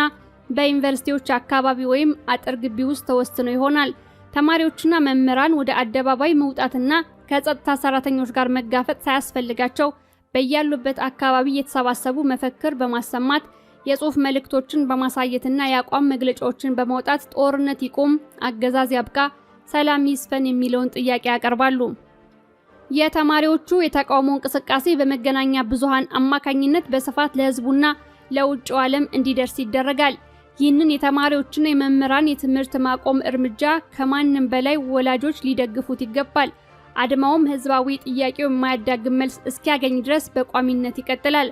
በዩኒቨርሲቲዎች አካባቢ ወይም አጥር ግቢ ውስጥ ተወስኖ ይሆናል። ተማሪዎችና መምህራን ወደ አደባባይ መውጣትና ከጸጥታ ሰራተኞች ጋር መጋፈጥ ሳያስፈልጋቸው በያሉበት አካባቢ የተሰባሰቡ መፈክር በማሰማት የጽሑፍ መልእክቶችን በማሳየትና የአቋም መግለጫዎችን በማውጣት ጦርነት ይቁም፣ አገዛዝ ያብቃ፣ ሰላም ይስፈን የሚለውን ጥያቄ ያቀርባሉ። የተማሪዎቹ የተቃውሞ እንቅስቃሴ በመገናኛ ብዙሃን አማካኝነት በስፋት ለህዝቡና ለውጭው ዓለም እንዲደርስ ይደረጋል። ይህንን የተማሪዎችና የመምህራን የትምህርት ማቆም እርምጃ ከማንም በላይ ወላጆች ሊደግፉት ይገባል። አድማውም ህዝባዊ ጥያቄው የማያዳግም መልስ እስኪያገኝ ድረስ በቋሚነት ይቀጥላል።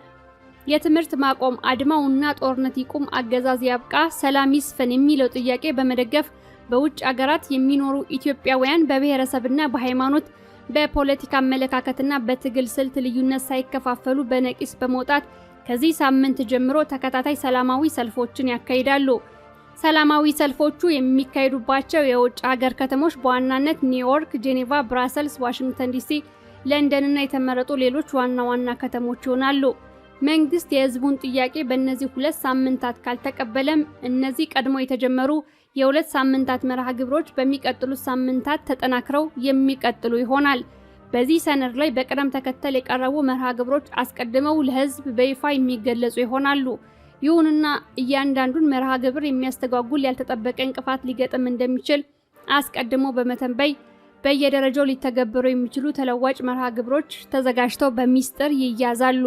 የትምህርት ማቆም አድማውና ጦርነት ይቁም፣ አገዛዝ ያብቃ፣ ሰላም ይስፈን የሚለው ጥያቄ በመደገፍ በውጭ ሀገራት የሚኖሩ ኢትዮጵያውያን በብሔረሰብና በሃይማኖት በፖለቲካ አመለካከትና በትግል ስልት ልዩነት ሳይከፋፈሉ በነቂስ በመውጣት ከዚህ ሳምንት ጀምሮ ተከታታይ ሰላማዊ ሰልፎችን ያካሂዳሉ። ሰላማዊ ሰልፎቹ የሚካሄዱባቸው የውጭ ሀገር ከተሞች በዋናነት ኒውዮርክ፣ ጄኔቫ፣ ብራሰልስ፣ ዋሽንግተን ዲሲ፣ ለንደንና የተመረጡ ሌሎች ዋና ዋና ከተሞች ይሆናሉ። መንግስት የህዝቡን ጥያቄ በእነዚህ 2 ሳምንታት ካልተቀበለም እነዚህ ቀድሞ የተጀመሩ የ2 ሳምንታት መርሃ ግብሮች በሚቀጥሉት ሳምንታት ተጠናክረው የሚቀጥሉ ይሆናል። በዚህ ሰነድ ላይ በቅደም ተከተል የቀረቡ መርሃ ግብሮች አስቀድመው ለህዝብ በይፋ የሚገለጹ ይሆናሉ። ይሁንና እያንዳንዱን መርሃ ግብር የሚያስተጓጉል ያልተጠበቀ እንቅፋት ሊገጥም እንደሚችል አስቀድሞ በመተንበይ በየደረጃው ሊተገበሩ የሚችሉ ተለዋጭ መርሃ ግብሮች ተዘጋጅተው በሚስጥር ይያዛሉ።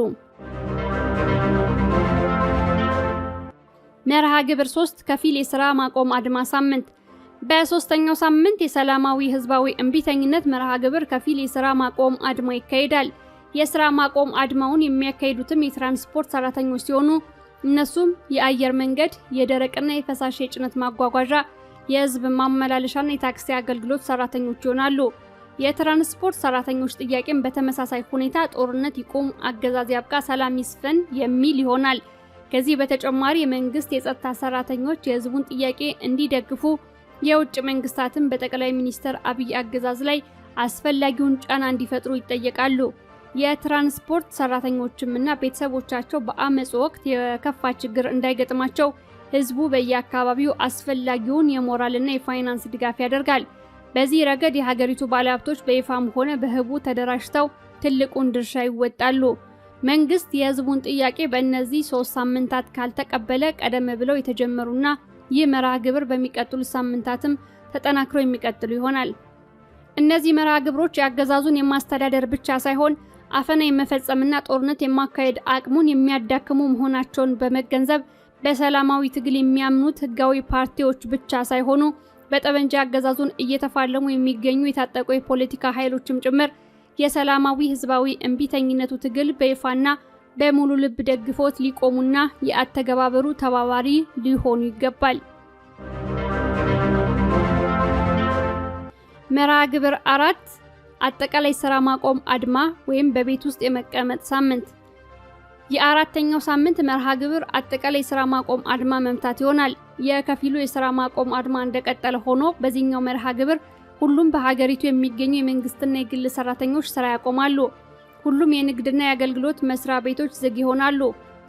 መርሃ ግብር 3 ከፊል የሥራ ማቆም አድማ ሳምንት። በ3ኛው ሳምንት የሰላማዊ ህዝባዊ እምቢተኝነት መርሃ ግብር ከፊል የሥራ ማቆም አድማ ይካሄዳል። የሥራ ማቆም አድማውን የሚያካሂዱትም የትራንስፖርት ሰራተኞች ሲሆኑ እነሱም የአየር መንገድ፣ የደረቅና የፈሳሽ የጭነት ማጓጓዣ፣ የህዝብ ማመላለሻና የታክሲ አገልግሎት ሰራተኞች ይሆናሉ። የትራንስፖርት ሰራተኞች ጥያቄም በተመሳሳይ ሁኔታ ጦርነት ይቁም፣ አገዛዝ ያብቃ፣ ሰላም ይስፈን የሚል ይሆናል። ከዚህ በተጨማሪ የመንግስት የጸጥታ ሰራተኞች የህዝቡን ጥያቄ እንዲደግፉ የውጭ መንግስታትን በጠቅላይ ሚኒስትር አብይ አገዛዝ ላይ አስፈላጊውን ጫና እንዲፈጥሩ ይጠየቃሉ። የትራንስፖርት ሰራተኞችምና ቤተሰቦቻቸው በአመጽ ወቅት የከፋ ችግር እንዳይገጥማቸው ህዝቡ በየአካባቢው አስፈላጊውን የሞራልና የፋይናንስ ድጋፍ ያደርጋል። በዚህ ረገድ የሀገሪቱ ባለሀብቶች በይፋም ሆነ በህቡ ተደራጅተው ትልቁን ድርሻ ይወጣሉ። መንግስት የህዝቡን ጥያቄ በእነዚህ 3 ሳምንታት ካልተቀበለ ቀደም ብለው የተጀመሩና ይህ መርሃ ግብር በሚቀጥሉት ሳምንታትም ተጠናክረው የሚቀጥሉ ይሆናል። እነዚህ መርሃ ግብሮች የአገዛዙን የማስተዳደር ብቻ ሳይሆን አፈና የመፈጸምና ጦርነት የማካሄድ አቅሙን የሚያዳክሙ መሆናቸውን በመገንዘብ በሰላማዊ ትግል የሚያምኑት ህጋዊ ፓርቲዎች ብቻ ሳይሆኑ በጠመንጃ አገዛዙን እየተፋለሙ የሚገኙ የታጠቁ የፖለቲካ ኃይሎችም ጭምር የሰላማዊ ህዝባዊ እምቢተኝነቱ ትግል በይፋና በሙሉ ልብ ደግፎት ሊቆሙና የአተገባበሩ ተባባሪ ሊሆኑ ይገባል። መርሃ ግብር 4 አጠቃላይ ሥራ ማቆም አድማ ወይም በቤት ውስጥ የመቀመጥ ሳምንት። የአራተኛው ሳምንት መርሃ ግብር አጠቃላይ ሥራ ማቆም አድማ መምታት ይሆናል። የከፊሉ የሥራ ማቆም አድማ እንደቀጠለ ሆኖ በዚህኛው መርሃ ግብር ሁሉም በሀገሪቱ የሚገኙ የመንግስትና የግል ሰራተኞች ስራ ያቆማሉ። ሁሉም የንግድና የአገልግሎት መስሪያ ቤቶች ዝግ ይሆናሉ።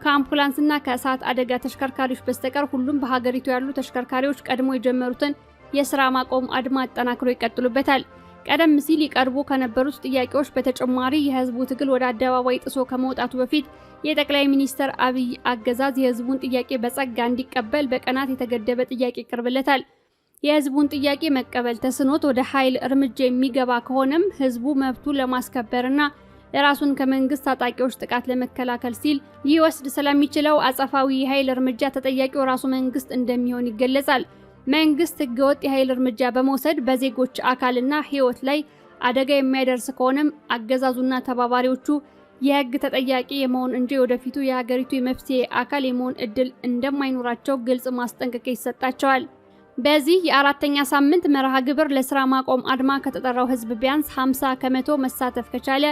ከአምቡላንስና ከእሳት አደጋ ተሽከርካሪዎች በስተቀር ሁሉም በሀገሪቱ ያሉ ተሽከርካሪዎች ቀድሞ የጀመሩትን የሥራ ማቆም አድማ አጠናክረው ይቀጥሉበታል። ቀደም ሲል ይቀርቡ ከነበሩት ጥያቄዎች በተጨማሪ የህዝቡ ትግል ወደ አደባባይ ጥሶ ከመውጣቱ በፊት የጠቅላይ ሚኒስትር አብይ አገዛዝ የህዝቡን ጥያቄ በጸጋ እንዲቀበል በቀናት የተገደበ ጥያቄ ይቀርብለታል። የህዝቡን ጥያቄ መቀበል ተስኖት ወደ ኃይል እርምጃ የሚገባ ከሆነም ህዝቡ መብቱን ለማስከበርና ራሱን ከመንግስት ታጣቂዎች ጥቃት ለመከላከል ሲል ሊወስድ ስለሚችለው አጸፋዊ የኃይል እርምጃ ተጠያቂው ራሱ መንግስት እንደሚሆን ይገለጻል። መንግስት ህገወጥ የኃይል እርምጃ በመውሰድ በዜጎች አካልና ህይወት ላይ አደጋ የሚያደርስ ከሆነም አገዛዙና ተባባሪዎቹ የህግ ተጠያቂ የመሆን እንጂ ወደፊቱ የሀገሪቱ የመፍትሄ አካል የመሆን እድል እንደማይኖራቸው ግልጽ ማስጠንቀቂያ ይሰጣቸዋል። በዚህ የአራተኛ ሳምንት መርሃ ግብር ለሥራ ማቆም አድማ ከተጠራው ህዝብ ቢያንስ 50 ከመቶ መሳተፍ ከቻለ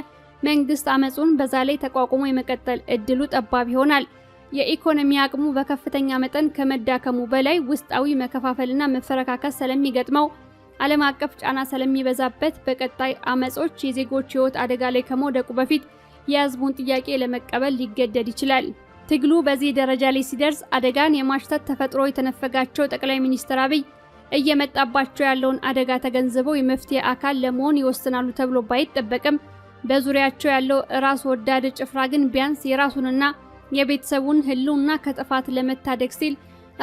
መንግስት አመጹን በዛ ላይ ተቋቁሞ የመቀጠል እድሉ ጠባብ ይሆናል። የኢኮኖሚ አቅሙ በከፍተኛ መጠን ከመዳከሙ በላይ ውስጣዊ መከፋፈልና መፈረካከስ ስለሚገጥመው ዓለም አቀፍ ጫና ስለሚበዛበት በቀጣይ አመጾች የዜጎች ህይወት አደጋ ላይ ከመውደቁ በፊት የህዝቡን ጥያቄ ለመቀበል ሊገደድ ይችላል። ትግሉ በዚህ ደረጃ ላይ ሲደርስ አደጋን የማሽተት ተፈጥሮ የተነፈጋቸው ጠቅላይ ሚኒስትር አብይ እየመጣባቸው ያለውን አደጋ ተገንዝበው የመፍትሄ አካል ለመሆን ይወስናሉ ተብሎ ባይጠበቅም በዙሪያቸው ያለው ራስ ወዳድ ጭፍራ ግን ቢያንስ የራሱንና የቤተሰቡን ህልውና ከጥፋት ለመታደግ ሲል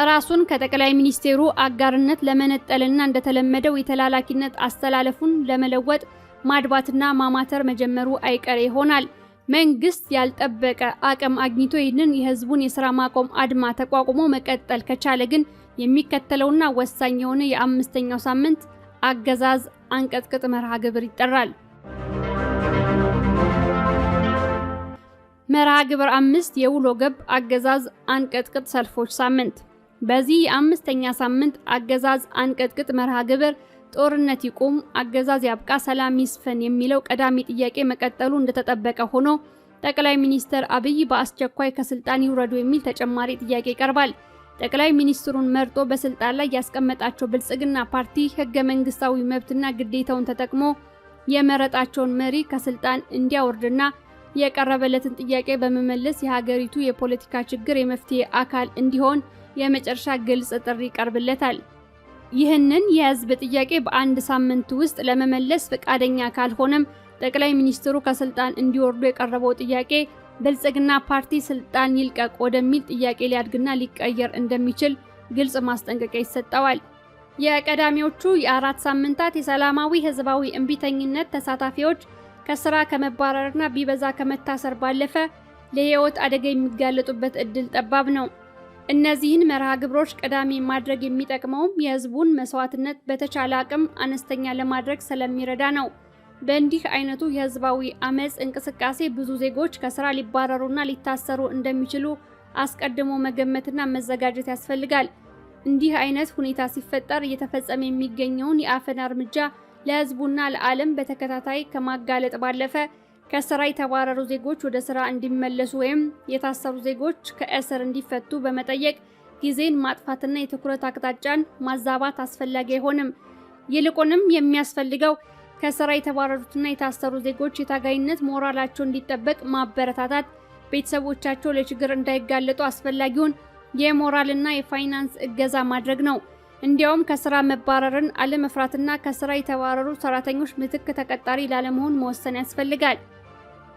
ራሱን ከጠቅላይ ሚኒስቴሩ አጋርነት ለመነጠልና እንደተለመደው የተላላኪነት አስተላለፉን ለመለወጥ ማድባትና ማማተር መጀመሩ አይቀሬ ይሆናል። መንግስት ያልጠበቀ አቅም አግኝቶ ይህንን የህዝቡን የሥራ ማቆም አድማ ተቋቁሞ መቀጠል ከቻለ ግን የሚከተለውና ወሳኝ የሆነ የአምስተኛው ሳምንት አገዛዝ አንቀጥቅጥ መርሃ ግብር ይጠራል። መርሃ ግብር 5 የውሎ ገብ አገዛዝ አንቀጥቅጥ ሰልፎች ሳምንት። በዚህ የአምስተኛ ሳምንት አገዛዝ አንቀጥቅጥ መርሃ ግብር ጦርነት ይቁም፣ አገዛዝ ያብቃ፣ ሰላም ይስፈን የሚለው ቀዳሚ ጥያቄ መቀጠሉ እንደተጠበቀ ሆኖ ጠቅላይ ሚኒስትር አብይ በአስቸኳይ ከስልጣን ይውረዱ የሚል ተጨማሪ ጥያቄ ይቀርባል። ጠቅላይ ሚኒስትሩን መርጦ በስልጣን ላይ ያስቀመጣቸው ብልጽግና ፓርቲ ህገ መንግስታዊ መብትና ግዴታውን ተጠቅሞ የመረጣቸውን መሪ ከስልጣን እንዲያወርድና የቀረበለትን ጥያቄ በመመለስ የሀገሪቱ የፖለቲካ ችግር የመፍትሄ አካል እንዲሆን የመጨረሻ ግልጽ ጥሪ ይቀርብለታል። ይህንን የህዝብ ጥያቄ በአንድ ሳምንት ውስጥ ለመመለስ ፈቃደኛ ካልሆነም ጠቅላይ ሚኒስትሩ ከስልጣን እንዲወርዱ የቀረበው ጥያቄ ብልጽግና ፓርቲ ስልጣን ይልቀቅ ወደሚል ጥያቄ ሊያድግና ሊቀየር እንደሚችል ግልጽ ማስጠንቀቂያ ይሰጠዋል። የቀዳሚዎቹ የ4 ሳምንታት የሰላማዊ ህዝባዊ እምቢተኝነት ተሳታፊዎች ከስራ ከመባረርና ቢበዛ ከመታሰር ባለፈ ለህይወት አደጋ የሚጋለጡበት እድል ጠባብ ነው። እነዚህን መርሃ ግብሮች ቀዳሚ ማድረግ የሚጠቅመውም የህዝቡን መስዋዕትነት በተቻለ አቅም አነስተኛ ለማድረግ ስለሚረዳ ነው። በእንዲህ አይነቱ የህዝባዊ አመጽ እንቅስቃሴ ብዙ ዜጎች ከስራ ሊባረሩና ሊታሰሩ እንደሚችሉ አስቀድሞ መገመትና መዘጋጀት ያስፈልጋል። እንዲህ አይነት ሁኔታ ሲፈጠር እየተፈጸመ የሚገኘውን የአፈና እርምጃ ለህዝቡና ለዓለም በተከታታይ ከማጋለጥ ባለፈ ከስራ የተባረሩ ዜጎች ወደ ስራ እንዲመለሱ ወይም የታሰሩ ዜጎች ከእስር እንዲፈቱ በመጠየቅ ጊዜን ማጥፋትና የትኩረት አቅጣጫን ማዛባት አስፈላጊ አይሆንም። ይልቁንም የሚያስፈልገው ከስራ የተባረሩትና የታሰሩ ዜጎች የታጋይነት ሞራላቸው እንዲጠበቅ ማበረታታት፣ ቤተሰቦቻቸው ለችግር እንዳይጋለጡ አስፈላጊውን የሞራልና የፋይናንስ እገዛ ማድረግ ነው። እንዲያውም ከስራ መባረርን አለመፍራትና ከስራ የተባረሩ ሰራተኞች ምትክ ተቀጣሪ ላለመሆን መወሰን ያስፈልጋል።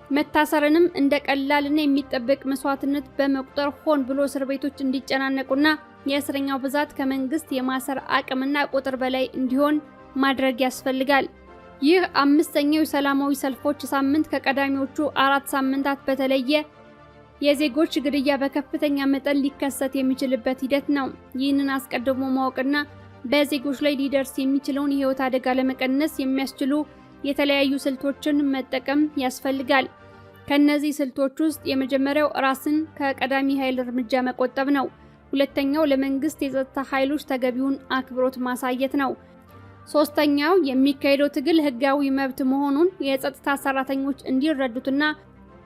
መታሰርንም እንደ ቀላልና የሚጠበቅ መስዋዕትነት በመቁጠር ሆን ብሎ እስር ቤቶች እንዲጨናነቁና የእስረኛው ብዛት ከመንግስት የማሰር አቅምና ቁጥር በላይ እንዲሆን ማድረግ ያስፈልጋል። ይህ አምስተኛው የሰላማዊ ሰልፎች ሳምንት ከቀዳሚዎቹ 4 ሳምንታት በተለየ የዜጎች ግድያ በከፍተኛ መጠን ሊከሰት የሚችልበት ሂደት ነው። ይህንን አስቀድሞ ማወቅና በዜጎች ላይ ሊደርስ የሚችለውን የህይወት አደጋ ለመቀነስ የሚያስችሉ የተለያዩ ስልቶችን መጠቀም ያስፈልጋል። ከነዚህ ስልቶች ውስጥ የመጀመሪያው ራስን ከቀዳሚ ኃይል እርምጃ መቆጠብ ነው። ሁለተኛው ለመንግስት የጸጥታ ኃይሎች ተገቢውን አክብሮት ማሳየት ነው። ሶስተኛው የሚካሄደው ትግል ህጋዊ መብት መሆኑን የጸጥታ ሰራተኞች እንዲረዱትና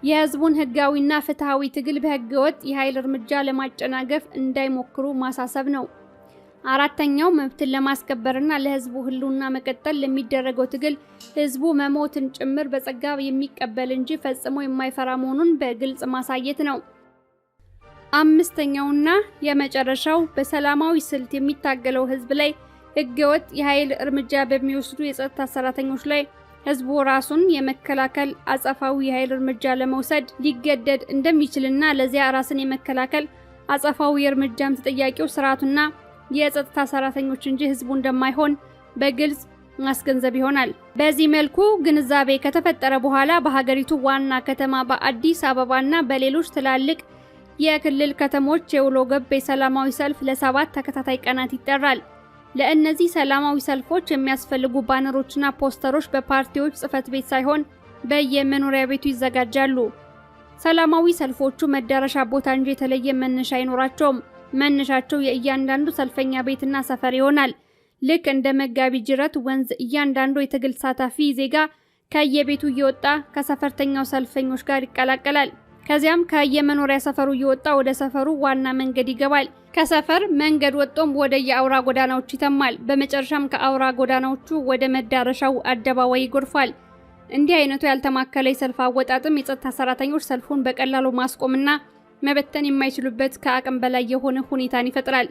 የህዝቡን ህጋዊና ፍትሃዊ ትግል በህገወጥ የኃይል እርምጃ ለማጨናገፍ እንዳይሞክሩ ማሳሰብ ነው። አራተኛው መብትን ለማስከበርና ለህዝቡ ህልውና መቀጠል ለሚደረገው ትግል ህዝቡ መሞትን ጭምር በጸጋ የሚቀበል እንጂ ፈጽሞ የማይፈራ መሆኑን በግልጽ ማሳየት ነው። አምስተኛውና የመጨረሻው በሰላማዊ ስልት የሚታገለው ህዝብ ላይ ህገወጥ የኃይል እርምጃ በሚወስዱ የጸጥታ ሰራተኞች ላይ ህዝቡ ራሱን የመከላከል አጸፋዊ የኃይል እርምጃ ለመውሰድ ሊገደድ እንደሚችልና ለዚያ ራስን የመከላከል አጸፋዊ እርምጃም ተጠያቂው ስርዓቱና የጸጥታ ሰራተኞች እንጂ ህዝቡ እንደማይሆን በግልጽ ማስገንዘብ ይሆናል። በዚህ መልኩ ግንዛቤ ከተፈጠረ በኋላ በሀገሪቱ ዋና ከተማ በአዲስ አበባና በሌሎች ትላልቅ የክልል ከተሞች የውሎ ገብ የሰላማዊ ሰልፍ ለ7 ተከታታይ ቀናት ይጠራል። ለእነዚህ ሰላማዊ ሰልፎች የሚያስፈልጉ ባነሮችና ፖስተሮች በፓርቲዎች ጽፈት ቤት ሳይሆን በየመኖሪያ ቤቱ ይዘጋጃሉ። ሰላማዊ ሰልፎቹ መዳረሻ ቦታ እንጂ የተለየ መነሻ አይኖራቸውም። መነሻቸው የእያንዳንዱ ሰልፈኛ ቤትና ሰፈር ይሆናል። ልክ እንደ መጋቢ ጅረት ወንዝ እያንዳንዱ የትግል ተሳታፊ ዜጋ ከየቤቱ እየወጣ ከሰፈርተኛው ሰልፈኞች ጋር ይቀላቀላል። ከዚያም ከየመኖሪያ ሰፈሩ እየወጣ ወደ ሰፈሩ ዋና መንገድ ይገባል። ከሰፈር መንገድ ወጥቶም ወደ የአውራ ጎዳናዎች ይተማል። በመጨረሻም ከአውራ ጎዳናዎቹ ወደ መዳረሻው አደባባይ ይጎርፋል። እንዲህ አይነቱ ያልተማከለ የሰልፍ አወጣጥም የጸጥታ ሰራተኞች ሰልፉን በቀላሉ ማስቆምና መበተን የማይችሉበት ከአቅም በላይ የሆነ ሁኔታን ይፈጥራል።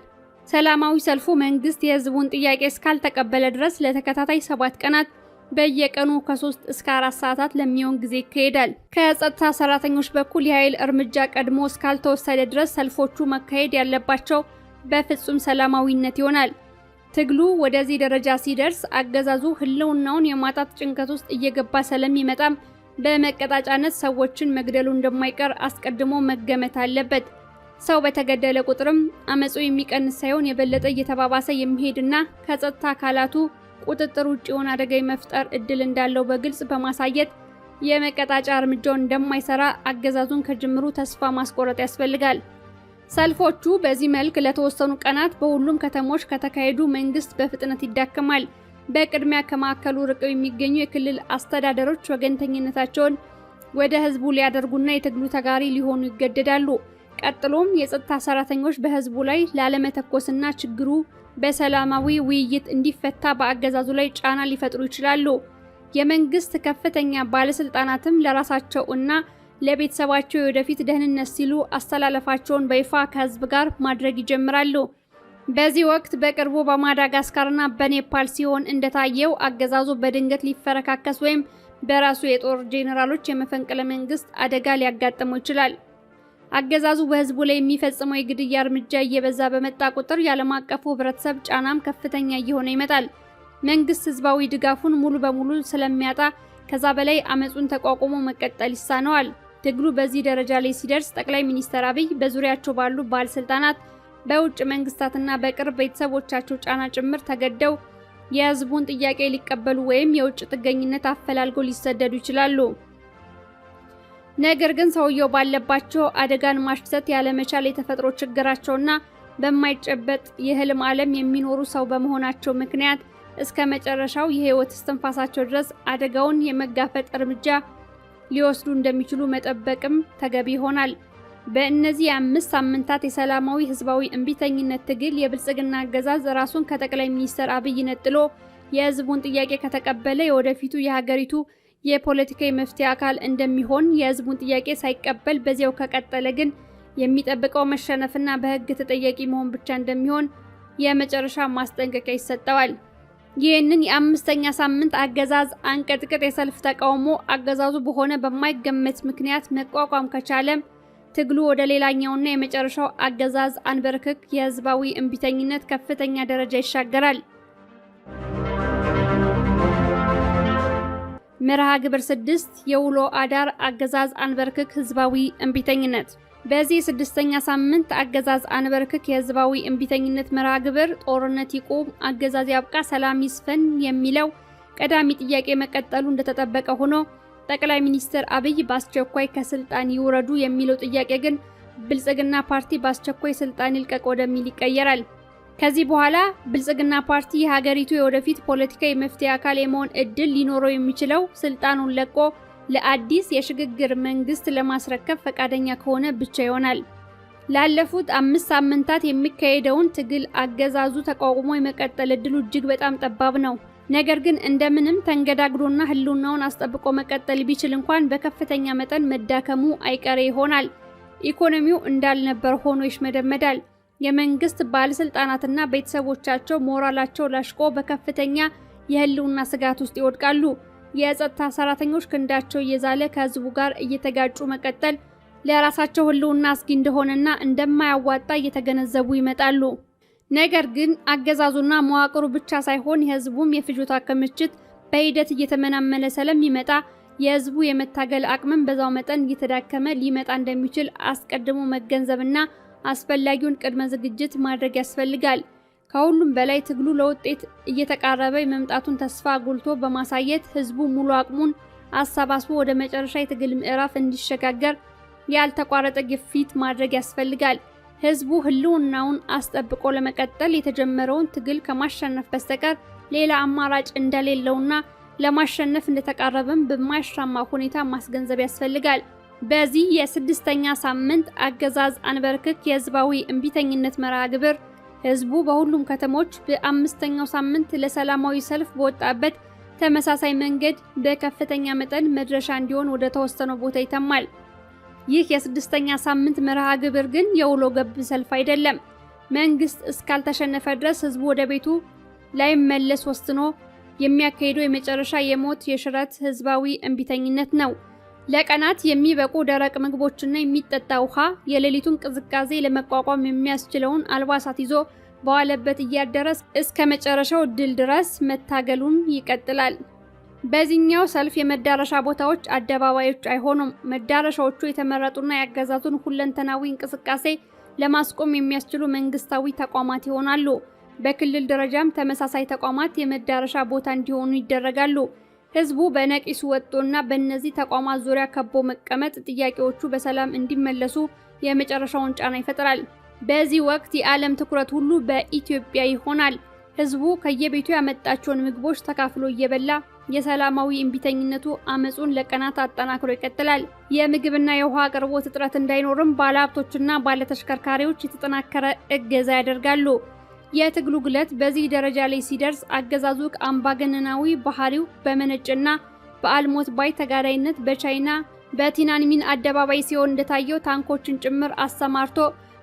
ሰላማዊ ሰልፉ መንግስት የህዝቡን ጥያቄ እስካልተቀበለ ድረስ ለተከታታይ 7 ቀናት በየቀኑ ከ3 እስከ 4 ሰዓታት ለሚሆን ጊዜ ይካሄዳል። ከጸጥታ ሰራተኞች በኩል የኃይል እርምጃ ቀድሞ እስካልተወሰደ ድረስ ሰልፎቹ መካሄድ ያለባቸው በፍጹም ሰላማዊነት ይሆናል። ትግሉ ወደዚህ ደረጃ ሲደርስ አገዛዙ ህልውናውን የማጣት ጭንቀት ውስጥ እየገባ ስለሚመጣም በመቀጣጫነት ሰዎችን መግደሉ እንደማይቀር አስቀድሞ መገመት አለበት። ሰው በተገደለ ቁጥርም አመጹ የሚቀንስ ሳይሆን የበለጠ እየተባባሰ የሚሄድና ከጸጥታ አካላቱ ቁጥጥር ውጭ የሆነ አደጋ የመፍጠር እድል እንዳለው በግልጽ በማሳየት የመቀጣጫ እርምጃው እንደማይሰራ አገዛዙን ከጅምሩ ተስፋ ማስቆረጥ ያስፈልጋል። ሰልፎቹ በዚህ መልክ ለተወሰኑ ቀናት በሁሉም ከተሞች ከተካሄዱ መንግስት በፍጥነት ይዳከማል። በቅድሚያ ከማዕከሉ ርቀው የሚገኙ የክልል አስተዳደሮች ወገንተኝነታቸውን ወደ ህዝቡ ሊያደርጉና የትግሉ ተጋሪ ሊሆኑ ይገደዳሉ። ቀጥሎም የጸጥታ ሰራተኞች በህዝቡ ላይ ላለመተኮስና ችግሩ በሰላማዊ ውይይት እንዲፈታ በአገዛዙ ላይ ጫና ሊፈጥሩ ይችላሉ። የመንግስት ከፍተኛ ባለስልጣናትም ለራሳቸው እና ለቤተሰባቸው የወደፊት ደህንነት ሲሉ አስተላለፋቸውን በይፋ ከህዝብ ጋር ማድረግ ይጀምራሉ። በዚህ ወቅት በቅርቡ በማዳጋስካርና በኔፓል ሲሆን እንደታየው አገዛዙ በድንገት ሊፈረካከስ ወይም በራሱ የጦር ጄኔራሎች የመፈንቅለ መንግስት አደጋ ሊያጋጥመው ይችላል። አገዛዙ በህዝቡ ላይ የሚፈጽመው የግድያ እርምጃ እየበዛ በመጣ ቁጥር የዓለም አቀፉ ህብረተሰብ ጫናም ከፍተኛ እየሆነ ይመጣል። መንግስት ህዝባዊ ድጋፉን ሙሉ በሙሉ ስለሚያጣ ከዛ በላይ አመጹን ተቋቁሞ መቀጠል ይሳነዋል። ትግሉ በዚህ ደረጃ ላይ ሲደርስ ጠቅላይ ሚኒስትር አብይ በዙሪያቸው ባሉ ባለስልጣናት፣ በውጭ መንግስታትና በቅርብ ቤተሰቦቻቸው ጫና ጭምር ተገደው የህዝቡን ጥያቄ ሊቀበሉ ወይም የውጭ ጥገኝነት አፈላልገው ሊሰደዱ ይችላሉ። ነገር ግን ሰውየው ባለባቸው አደጋን ማሽተት ያለመቻል የተፈጥሮ ችግራቸውና በማይጨበጥ የህልም ዓለም የሚኖሩ ሰው በመሆናቸው ምክንያት እስከ መጨረሻው የህይወት እስትንፋሳቸው ድረስ አደጋውን የመጋፈጥ እርምጃ ሊወስዱ እንደሚችሉ መጠበቅም ተገቢ ይሆናል። በእነዚህ 5 ሳምንታት የሰላማዊ ህዝባዊ እምቢተኝነት ትግል የብልጽግና አገዛዝ ራሱን ከጠቅላይ ሚኒስትር አብይ ነጥሎ የህዝቡን ጥያቄ ከተቀበለ የወደፊቱ የሀገሪቱ የፖለቲካዊ መፍትሄ አካል እንደሚሆን፣ የህዝቡን ጥያቄ ሳይቀበል በዚያው ከቀጠለ ግን የሚጠብቀው መሸነፍና በህግ ተጠያቂ መሆን ብቻ እንደሚሆን የመጨረሻ ማስጠንቀቂያ ይሰጠዋል። ይህንን የ5ኛ ሳምንት አገዛዝ አንቀጥቅጥ የሰልፍ ተቃውሞ አገዛዙ በሆነ በማይገመት ምክንያት መቋቋም ከቻለም ትግሉ ወደ ሌላኛውና የመጨረሻው አገዛዝ አንበርክክ የህዝባዊ እምቢተኝነት ከፍተኛ ደረጃ ይሻገራል። መርሃ ግብር 6 የውሎ አዳር አገዛዝ አንበርክክ ህዝባዊ እምቢተኝነት። በዚህ 6ኛ ሳምንት አገዛዝ አንበርክክ የህዝባዊ እምቢተኝነት መርሃ ግብር ጦርነት ይቁም፣ አገዛዝ ያብቃ፣ ሰላም ይስፈን የሚለው ቀዳሚ ጥያቄ መቀጠሉ እንደተጠበቀ ሆኖ ጠቅላይ ሚኒስትር አብይ በአስቸኳይ ከስልጣን ይውረዱ የሚለው ጥያቄ ግን ብልጽግና ፓርቲ በአስቸኳይ ስልጣን ይልቀቅ ወደሚል ይቀየራል። ከዚህ በኋላ ብልጽግና ፓርቲ የሀገሪቱ የወደፊት ፖለቲካዊ መፍትሄ አካል የመሆን እድል ሊኖረው የሚችለው ስልጣኑን ለቆ ለአዲስ የሽግግር መንግስት ለማስረከብ ፈቃደኛ ከሆነ ብቻ ይሆናል። ላለፉት 5 ሳምንታት የሚካሄደውን ትግል አገዛዙ ተቋቁሞ የመቀጠል እድሉ እጅግ በጣም ጠባብ ነው። ነገር ግን እንደምንም ተንገዳግዶና ህልውናውን አስጠብቆ መቀጠል ቢችል እንኳን በከፍተኛ መጠን መዳከሙ አይቀሬ ይሆናል። ኢኮኖሚው እንዳልነበር ሆኖ ይሽመደመዳል። የመንግስት ባለስልጣናትና ቤተሰቦቻቸው ሞራላቸው ላሽቆ በከፍተኛ የህልውና ስጋት ውስጥ ይወድቃሉ። የጸጥታ ሰራተኞች ክንዳቸው እየዛለ ከህዝቡ ጋር እየተጋጩ መቀጠል ለራሳቸው ህልውና አስጊ እንደሆነና እንደማያዋጣ እየተገነዘቡ ይመጣሉ። ነገር ግን አገዛዙና መዋቅሩ ብቻ ሳይሆን የህዝቡም የፍጆታ ክምችት በሂደት እየተመናመነ ስለሚመጣ የህዝቡ የመታገል አቅምን በዛው መጠን እየተዳከመ ሊመጣ እንደሚችል አስቀድሞ መገንዘብና አስፈላጊውን ቅድመ ዝግጅት ማድረግ ያስፈልጋል። ከሁሉም በላይ ትግሉ ለውጤት እየተቃረበ የመምጣቱን ተስፋ ጎልቶ በማሳየት ህዝቡ ሙሉ አቅሙን አሰባስቦ ወደ መጨረሻ የትግል ምዕራፍ እንዲሸጋገር ያልተቋረጠ ግፊት ማድረግ ያስፈልጋል። ህዝቡ ህልውናውን አስጠብቆ ለመቀጠል የተጀመረውን ትግል ከማሸነፍ በስተቀር ሌላ አማራጭ እንደሌለውና ለማሸነፍ እንደተቃረበም በማያሻማ ሁኔታ ማስገንዘብ ያስፈልጋል። በዚህ የ6ኛ ሳምንት አገዛዝ አንበርክክ የህዝባዊ እምቢተኝነት መርሃ ግብር ህዝቡ በሁሉም ከተሞች በ5ኛው ሳምንት ለሰላማዊ ሰልፍ በወጣበት ተመሳሳይ መንገድ በከፍተኛ መጠን መድረሻ እንዲሆን ወደ ተወሰነው ቦታ ይተማል። ይህ የ6ኛ ሳምንት መርሃ ግብር ግን የውሎ ገብ ሰልፍ አይደለም። መንግስት እስካልተሸነፈ ድረስ ህዝቡ ወደ ቤቱ ላይመለስ ወስኖ የሚያካሂደው የመጨረሻ የሞት የሽረት ህዝባዊ እምቢተኝነት ነው። ለቀናት የሚበቁ ደረቅ ምግቦችና የሚጠጣ ውሃ፣ የሌሊቱን ቅዝቃዜ ለመቋቋም የሚያስችለውን አልባሳት ይዞ በዋለበት እያደረስ እስከ መጨረሻው ድል ድረስ መታገሉን ይቀጥላል። በዚህኛው ሰልፍ የመዳረሻ ቦታዎች አደባባዮች አይሆኑም። መዳረሻዎቹ የተመረጡና ያገዛዙን ሁለንተናዊ እንቅስቃሴ ለማስቆም የሚያስችሉ መንግስታዊ ተቋማት ይሆናሉ። በክልል ደረጃም ተመሳሳይ ተቋማት የመዳረሻ ቦታ እንዲሆኑ ይደረጋሉ። ህዝቡ በነቂሱ ወጥቶና በእነዚህ ተቋማት ዙሪያ ከቦ መቀመጥ ጥያቄዎቹ በሰላም እንዲመለሱ የመጨረሻውን ጫና ይፈጥራል። በዚህ ወቅት የዓለም ትኩረት ሁሉ በኢትዮጵያ ይሆናል። ህዝቡ ከየቤቱ ያመጣቸውን ምግቦች ተካፍሎ እየበላ የሰላማዊ እምቢተኝነቱ አመጹን ለቀናት አጠናክሮ ይቀጥላል። የምግብና የውሃ አቅርቦት እጥረት እንዳይኖርም ባለሀብቶችና ባለተሽከርካሪዎች የተጠናከረ እገዛ ያደርጋሉ። የትግሉ ግለት በዚህ ደረጃ ላይ ሲደርስ አገዛዙ አምባገነናዊ ባህሪው በመነጨና በአልሞት ባይ ተጋዳይነት በቻይና በቲናንሚን አደባባይ ሲሆን እንደታየው ታንኮችን ጭምር አሰማርቶ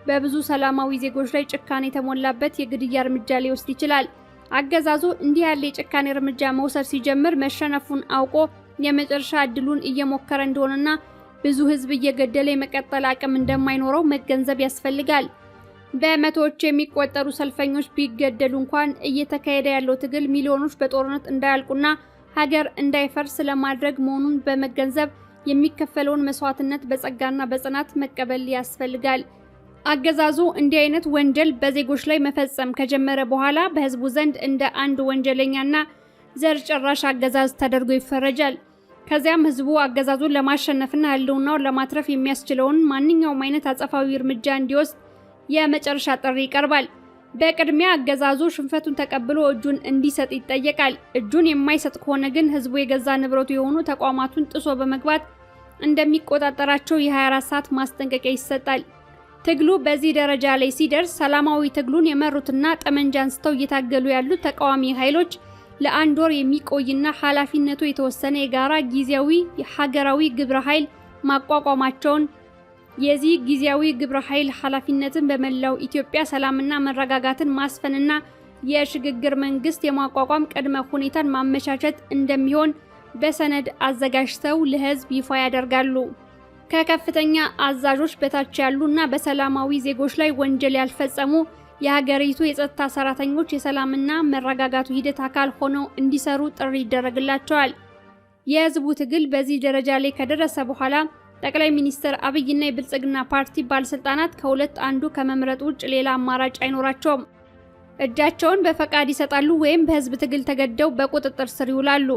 በብዙ ሰላማዊ ዜጎች ላይ ጭካኔ የተሞላበት የግድያ እርምጃ ሊወስድ ይችላል። አገዛዙ እንዲህ ያለ የጭካኔ እርምጃ መውሰድ ሲጀምር መሸነፉን አውቆ የመጨረሻ እድሉን እየሞከረ እንደሆነና ብዙ ህዝብ እየገደለ የመቀጠል አቅም እንደማይኖረው መገንዘብ ያስፈልጋል። በመቶዎች የሚቆጠሩ ሰልፈኞች ቢገደሉ እንኳን እየተካሄደ ያለው ትግል ሚሊዮኖች በጦርነት እንዳያልቁና ሀገር እንዳይፈርስ ለማድረግ መሆኑን በመገንዘብ የሚከፈለውን መስዋዕትነት በጸጋና በጽናት መቀበል ያስፈልጋል። አገዛዙ እንዲህ አይነት ወንጀል በዜጎች ላይ መፈጸም ከጀመረ በኋላ በህዝቡ ዘንድ እንደ አንድ ወንጀለኛና ዘር ጨራሽ አገዛዝ ተደርጎ ይፈረጃል። ከዚያም ህዝቡ አገዛዙን ለማሸነፍና ህልውናውን ለማትረፍ የሚያስችለውን ማንኛውም አይነት አጸፋዊ እርምጃ እንዲወስድ የመጨረሻ ጥሪ ይቀርባል። በቅድሚያ አገዛዙ ሽንፈቱን ተቀብሎ እጁን እንዲሰጥ ይጠየቃል። እጁን የማይሰጥ ከሆነ ግን ህዝቡ የገዛ ንብረቱ የሆኑ ተቋማቱን ጥሶ በመግባት እንደሚቆጣጠራቸው የ24 ሰዓት ማስጠንቀቂያ ይሰጣል። ትግሉ በዚህ ደረጃ ላይ ሲደርስ ሰላማዊ ትግሉን የመሩትና ጠመንጃ አንስተው እየታገሉ ያሉት ተቃዋሚ ኃይሎች ለአንድ ወር የሚቆይና ኃላፊነቱ የተወሰነ የጋራ ጊዜያዊ የሀገራዊ ግብረ ኃይል ማቋቋማቸውን የዚህ ጊዜያዊ ግብረ ኃይል ኃላፊነትን በመላው ኢትዮጵያ ሰላምና መረጋጋትን ማስፈንና የሽግግር መንግስት የማቋቋም ቅድመ ሁኔታን ማመቻቸት እንደሚሆን በሰነድ አዘጋጅተው ለህዝብ ይፋ ያደርጋሉ። ከከፍተኛ አዛዦች በታች ያሉና በሰላማዊ ዜጎች ላይ ወንጀል ያልፈጸሙ የሀገሪቱ የጸጥታ ሰራተኞች የሰላምና መረጋጋቱ ሂደት አካል ሆነው እንዲሰሩ ጥሪ ይደረግላቸዋል። የህዝቡ ትግል በዚህ ደረጃ ላይ ከደረሰ በኋላ ጠቅላይ ሚኒስትር አብይና የብልጽግና ፓርቲ ባለስልጣናት ከሁለት አንዱ ከመምረጥ ውጭ ሌላ አማራጭ አይኖራቸውም። እጃቸውን በፈቃድ ይሰጣሉ ወይም በህዝብ ትግል ተገደው በቁጥጥር ስር ይውላሉ።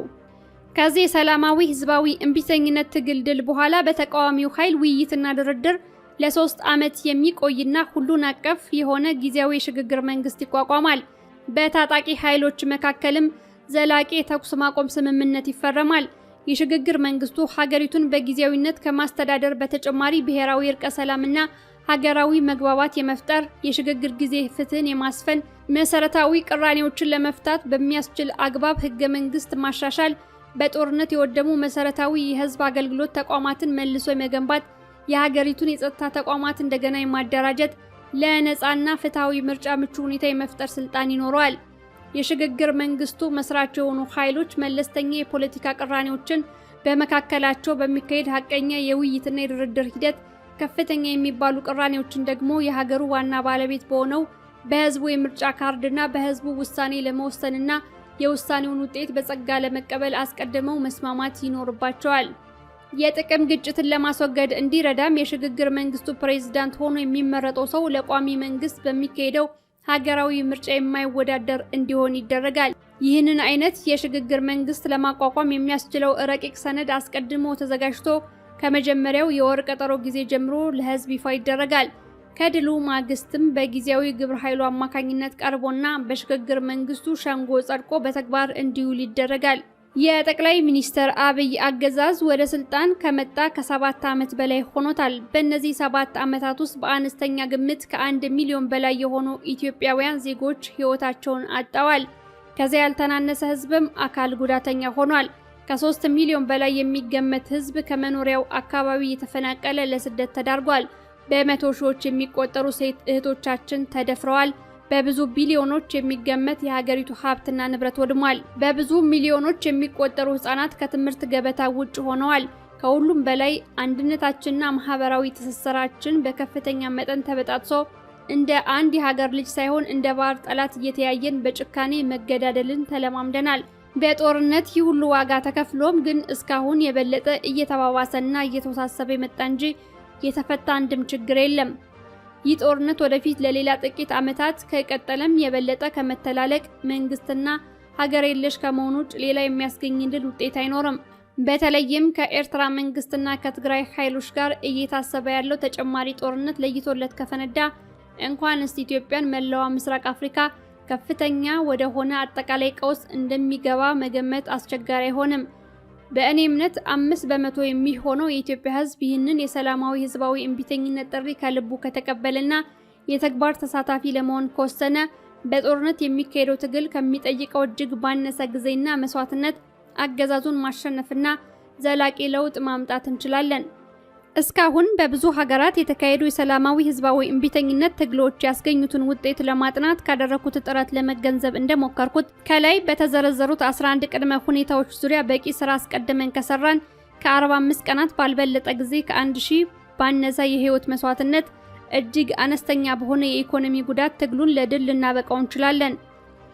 ከዚህ ሰላማዊ ህዝባዊ እምቢተኝነት ትግል ድል በኋላ በተቃዋሚው ኃይል ውይይትና ድርድር ለ3 ዓመት የሚቆይና ሁሉን አቀፍ የሆነ ጊዜያዊ የሽግግር መንግስት ይቋቋማል። በታጣቂ ኃይሎች መካከልም ዘላቂ የተኩስ ማቆም ስምምነት ይፈረማል። የሽግግር መንግስቱ ሀገሪቱን በጊዜያዊነት ከማስተዳደር በተጨማሪ ብሔራዊ እርቀ ሰላምና ሀገራዊ መግባባት የመፍጠር የሽግግር ጊዜ ፍትህን የማስፈን መሰረታዊ ቅራኔዎችን ለመፍታት በሚያስችል አግባብ ህገ መንግስት ማሻሻል፣ በጦርነት የወደሙ መሰረታዊ የህዝብ አገልግሎት ተቋማትን መልሶ የመገንባት፣ የሀገሪቱን የጸጥታ ተቋማት እንደገና የማደራጀት፣ ለነጻና ፍትሃዊ ምርጫ ምቹ ሁኔታ የመፍጠር ስልጣን ይኖረዋል። የሽግግር መንግስቱ መስራች የሆኑ ኃይሎች መለስተኛ የፖለቲካ ቅራኔዎችን በመካከላቸው በሚካሄድ ሀቀኛ የውይይትና የድርድር ሂደት፣ ከፍተኛ የሚባሉ ቅራኔዎችን ደግሞ የሀገሩ ዋና ባለቤት በሆነው በህዝቡ የምርጫ ካርድና በህዝቡ ውሳኔ ለመወሰንና የውሳኔውን ውጤት በጸጋ ለመቀበል አስቀድመው መስማማት ይኖርባቸዋል። የጥቅም ግጭትን ለማስወገድ እንዲረዳም የሽግግር መንግስቱ ፕሬዝዳንት ሆኖ የሚመረጠው ሰው ለቋሚ መንግስት በሚካሄደው ሀገራዊ ምርጫ የማይወዳደር እንዲሆን ይደረጋል። ይህንን አይነት የሽግግር መንግስት ለማቋቋም የሚያስችለው ረቂቅ ሰነድ አስቀድሞ ተዘጋጅቶ ከመጀመሪያው የወር ቀጠሮ ጊዜ ጀምሮ ለህዝብ ይፋ ይደረጋል። ከድሉ ማግስትም በጊዜያዊ ግብረ ኃይሉ አማካኝነት ቀርቦና በሽግግር መንግስቱ ሸንጎ ጸድቆ በተግባር እንዲውል ይደረጋል። የጠቅላይ ሚኒስትር አብይ አገዛዝ ወደ ስልጣን ከመጣ ከ7 ዓመት በላይ ሆኖታል። በእነዚህ 7 ዓመታት ውስጥ በአነስተኛ ግምት ከ1 ሚሊዮን በላይ የሆኑ ኢትዮጵያውያን ዜጎች ህይወታቸውን አጥተዋል። ከዚያ ያልተናነሰ ህዝብም አካል ጉዳተኛ ሆኗል። ከ3 ሚሊዮን በላይ የሚገመት ህዝብ ከመኖሪያው አካባቢ የተፈናቀለ ለስደት ተዳርጓል። በመቶ ሺዎች የሚቆጠሩ ሴት እህቶቻችን ተደፍረዋል። በብዙ ቢሊዮኖች የሚገመት የሀገሪቱ ሀብትና ንብረት ወድሟል። በብዙ ሚሊዮኖች የሚቆጠሩ ህጻናት ከትምህርት ገበታ ውጭ ሆነዋል። ከሁሉም በላይ አንድነታችንና ማህበራዊ ትስስራችን በከፍተኛ መጠን ተበጣጥሶ እንደ አንድ የሀገር ልጅ ሳይሆን እንደ ባር ጠላት እየተያየን በጭካኔ መገዳደልን ተለማምደናል። በጦርነት ይህ ሁሉ ዋጋ ተከፍሎም ግን እስካሁን የበለጠ እየተባባሰና እየተወሳሰበ የመጣ እንጂ የተፈታ አንድም ችግር የለም። ይህ ጦርነት ወደፊት ለሌላ ጥቂት ዓመታት ከቀጠለም የበለጠ ከመተላለቅ መንግስትና ሀገር የለሽ ከመሆኑ ውጭ ሌላ የሚያስገኝልን ውጤት አይኖርም። በተለይም ከኤርትራ መንግስትና ከትግራይ ኃይሎች ጋር እየታሰበ ያለው ተጨማሪ ጦርነት ለይቶለት ከፈነዳ እንኳንስ ኢትዮጵያን መላዋ ምስራቅ አፍሪካ ከፍተኛ ወደ ሆነ አጠቃላይ ቀውስ እንደሚገባ መገመት አስቸጋሪ አይሆንም። በእኔ እምነት 5% የሚሆነው የኢትዮጵያ ህዝብ ይህንን የሰላማዊ ህዝባዊ እምቢተኝነት ጥሪ ከልቡ ከተቀበለና የተግባር ተሳታፊ ለመሆን ከወሰነ በጦርነት የሚካሄደው ትግል ከሚጠይቀው እጅግ ባነሰ ጊዜና መስዋዕትነት አገዛዙን ማሸነፍና ዘላቂ ለውጥ ማምጣት እንችላለን። እስካሁን በብዙ ሀገራት የተካሄዱ የሰላማዊ ህዝባዊ እምቢተኝነት ትግሎች ያስገኙትን ውጤት ለማጥናት ካደረኩት ጥረት ለመገንዘብ እንደሞከርኩት ከላይ በተዘረዘሩት 11 ቅድመ ሁኔታዎች ዙሪያ በቂ ስራ አስቀድመን ከሰራን ከ45 ቀናት ባልበለጠ ጊዜ ከ1000 ባነሰ የህይወት መስዋዕትነት እጅግ አነስተኛ በሆነ የኢኮኖሚ ጉዳት ትግሉን ለድል ልናበቃው እንችላለን።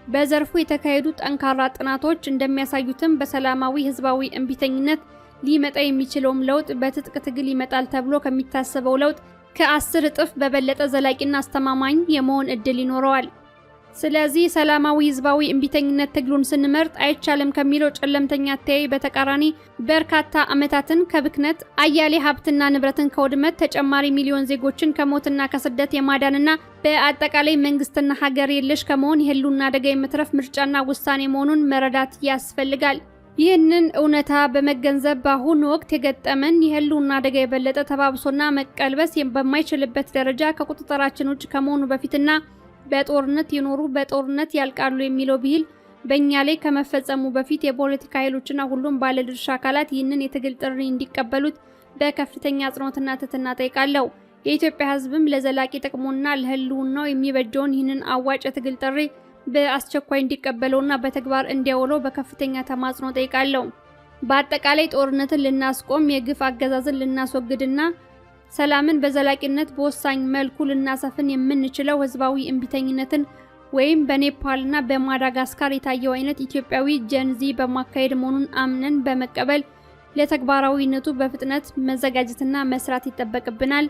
በዘርፉ የተካሄዱ ጠንካራ ጥናቶች እንደሚያሳዩትም በሰላማዊ ህዝባዊ እምቢተኝነት ሊመጣ የሚችለውም ለውጥ በትጥቅ ትግል ይመጣል ተብሎ ከሚታሰበው ለውጥ ከ10 እጥፍ በበለጠ ዘላቂና አስተማማኝ የመሆን እድል ይኖረዋል። ስለዚህ ሰላማዊ ህዝባዊ እምቢተኝነት ትግሉን ስንመርጥ አይቻልም ከሚለው ጨለምተኛ አተያይ በተቃራኒ በርካታ ዓመታትን ከብክነት አያሌ ሀብትና ንብረትን ከውድመት ተጨማሪ ሚሊዮን ዜጎችን ከሞትና ከስደት የማዳንና በአጠቃላይ መንግስትና ሀገር የለሽ ከመሆን የህልውና አደጋ የመትረፍ ምርጫና ውሳኔ መሆኑን መረዳት ያስፈልጋል። ይህንን እውነታ በመገንዘብ በአሁኑ ወቅት የገጠመን የህልውና አደጋ የበለጠ ተባብሶና መቀልበስ በማይችልበት ደረጃ ከቁጥጥራችን ውጭ ከመሆኑ በፊትና በጦርነት የኖሩ በጦርነት ያልቃሉ የሚለው ብሂል በእኛ ላይ ከመፈጸሙ በፊት የፖለቲካ ኃይሎችና ሁሉም ባለድርሻ አካላት ይህንን የትግል ጥሪ እንዲቀበሉት በከፍተኛ አጽንኦትና ትህትና ጠይቃለሁ። የኢትዮጵያ ህዝብም ለዘላቂ ጥቅሙና ለህልውናው የሚበጀውን ይህንን አዋጭ የትግል ጥሪ በአስቸኳይ እንዲቀበለውና በተግባር እንዲያውለው በከፍተኛ ተማጽኖ ጠይቃለሁ። በአጠቃላይ ጦርነትን ልናስቆም፣ የግፍ አገዛዝን ልናስወግድና ሰላምን በዘላቂነት በወሳኝ መልኩ ልናሰፍን የምንችለው ህዝባዊ እምቢተኝነትን ወይም በኔፓልና በማዳጋስካር የታየው አይነት ኢትዮጵያዊ ጀንዚ በማካሄድ መሆኑን አምነን በመቀበል ለተግባራዊነቱ በፍጥነት መዘጋጀትና መስራት ይጠበቅብናል።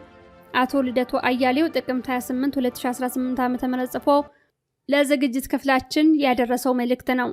አቶ ልደቱ አያሌው ጥቅምት 28 2018 ዓ.ም ጽፎ ለዝግጅት ክፍላችን ያደረሰው መልእክት ነው።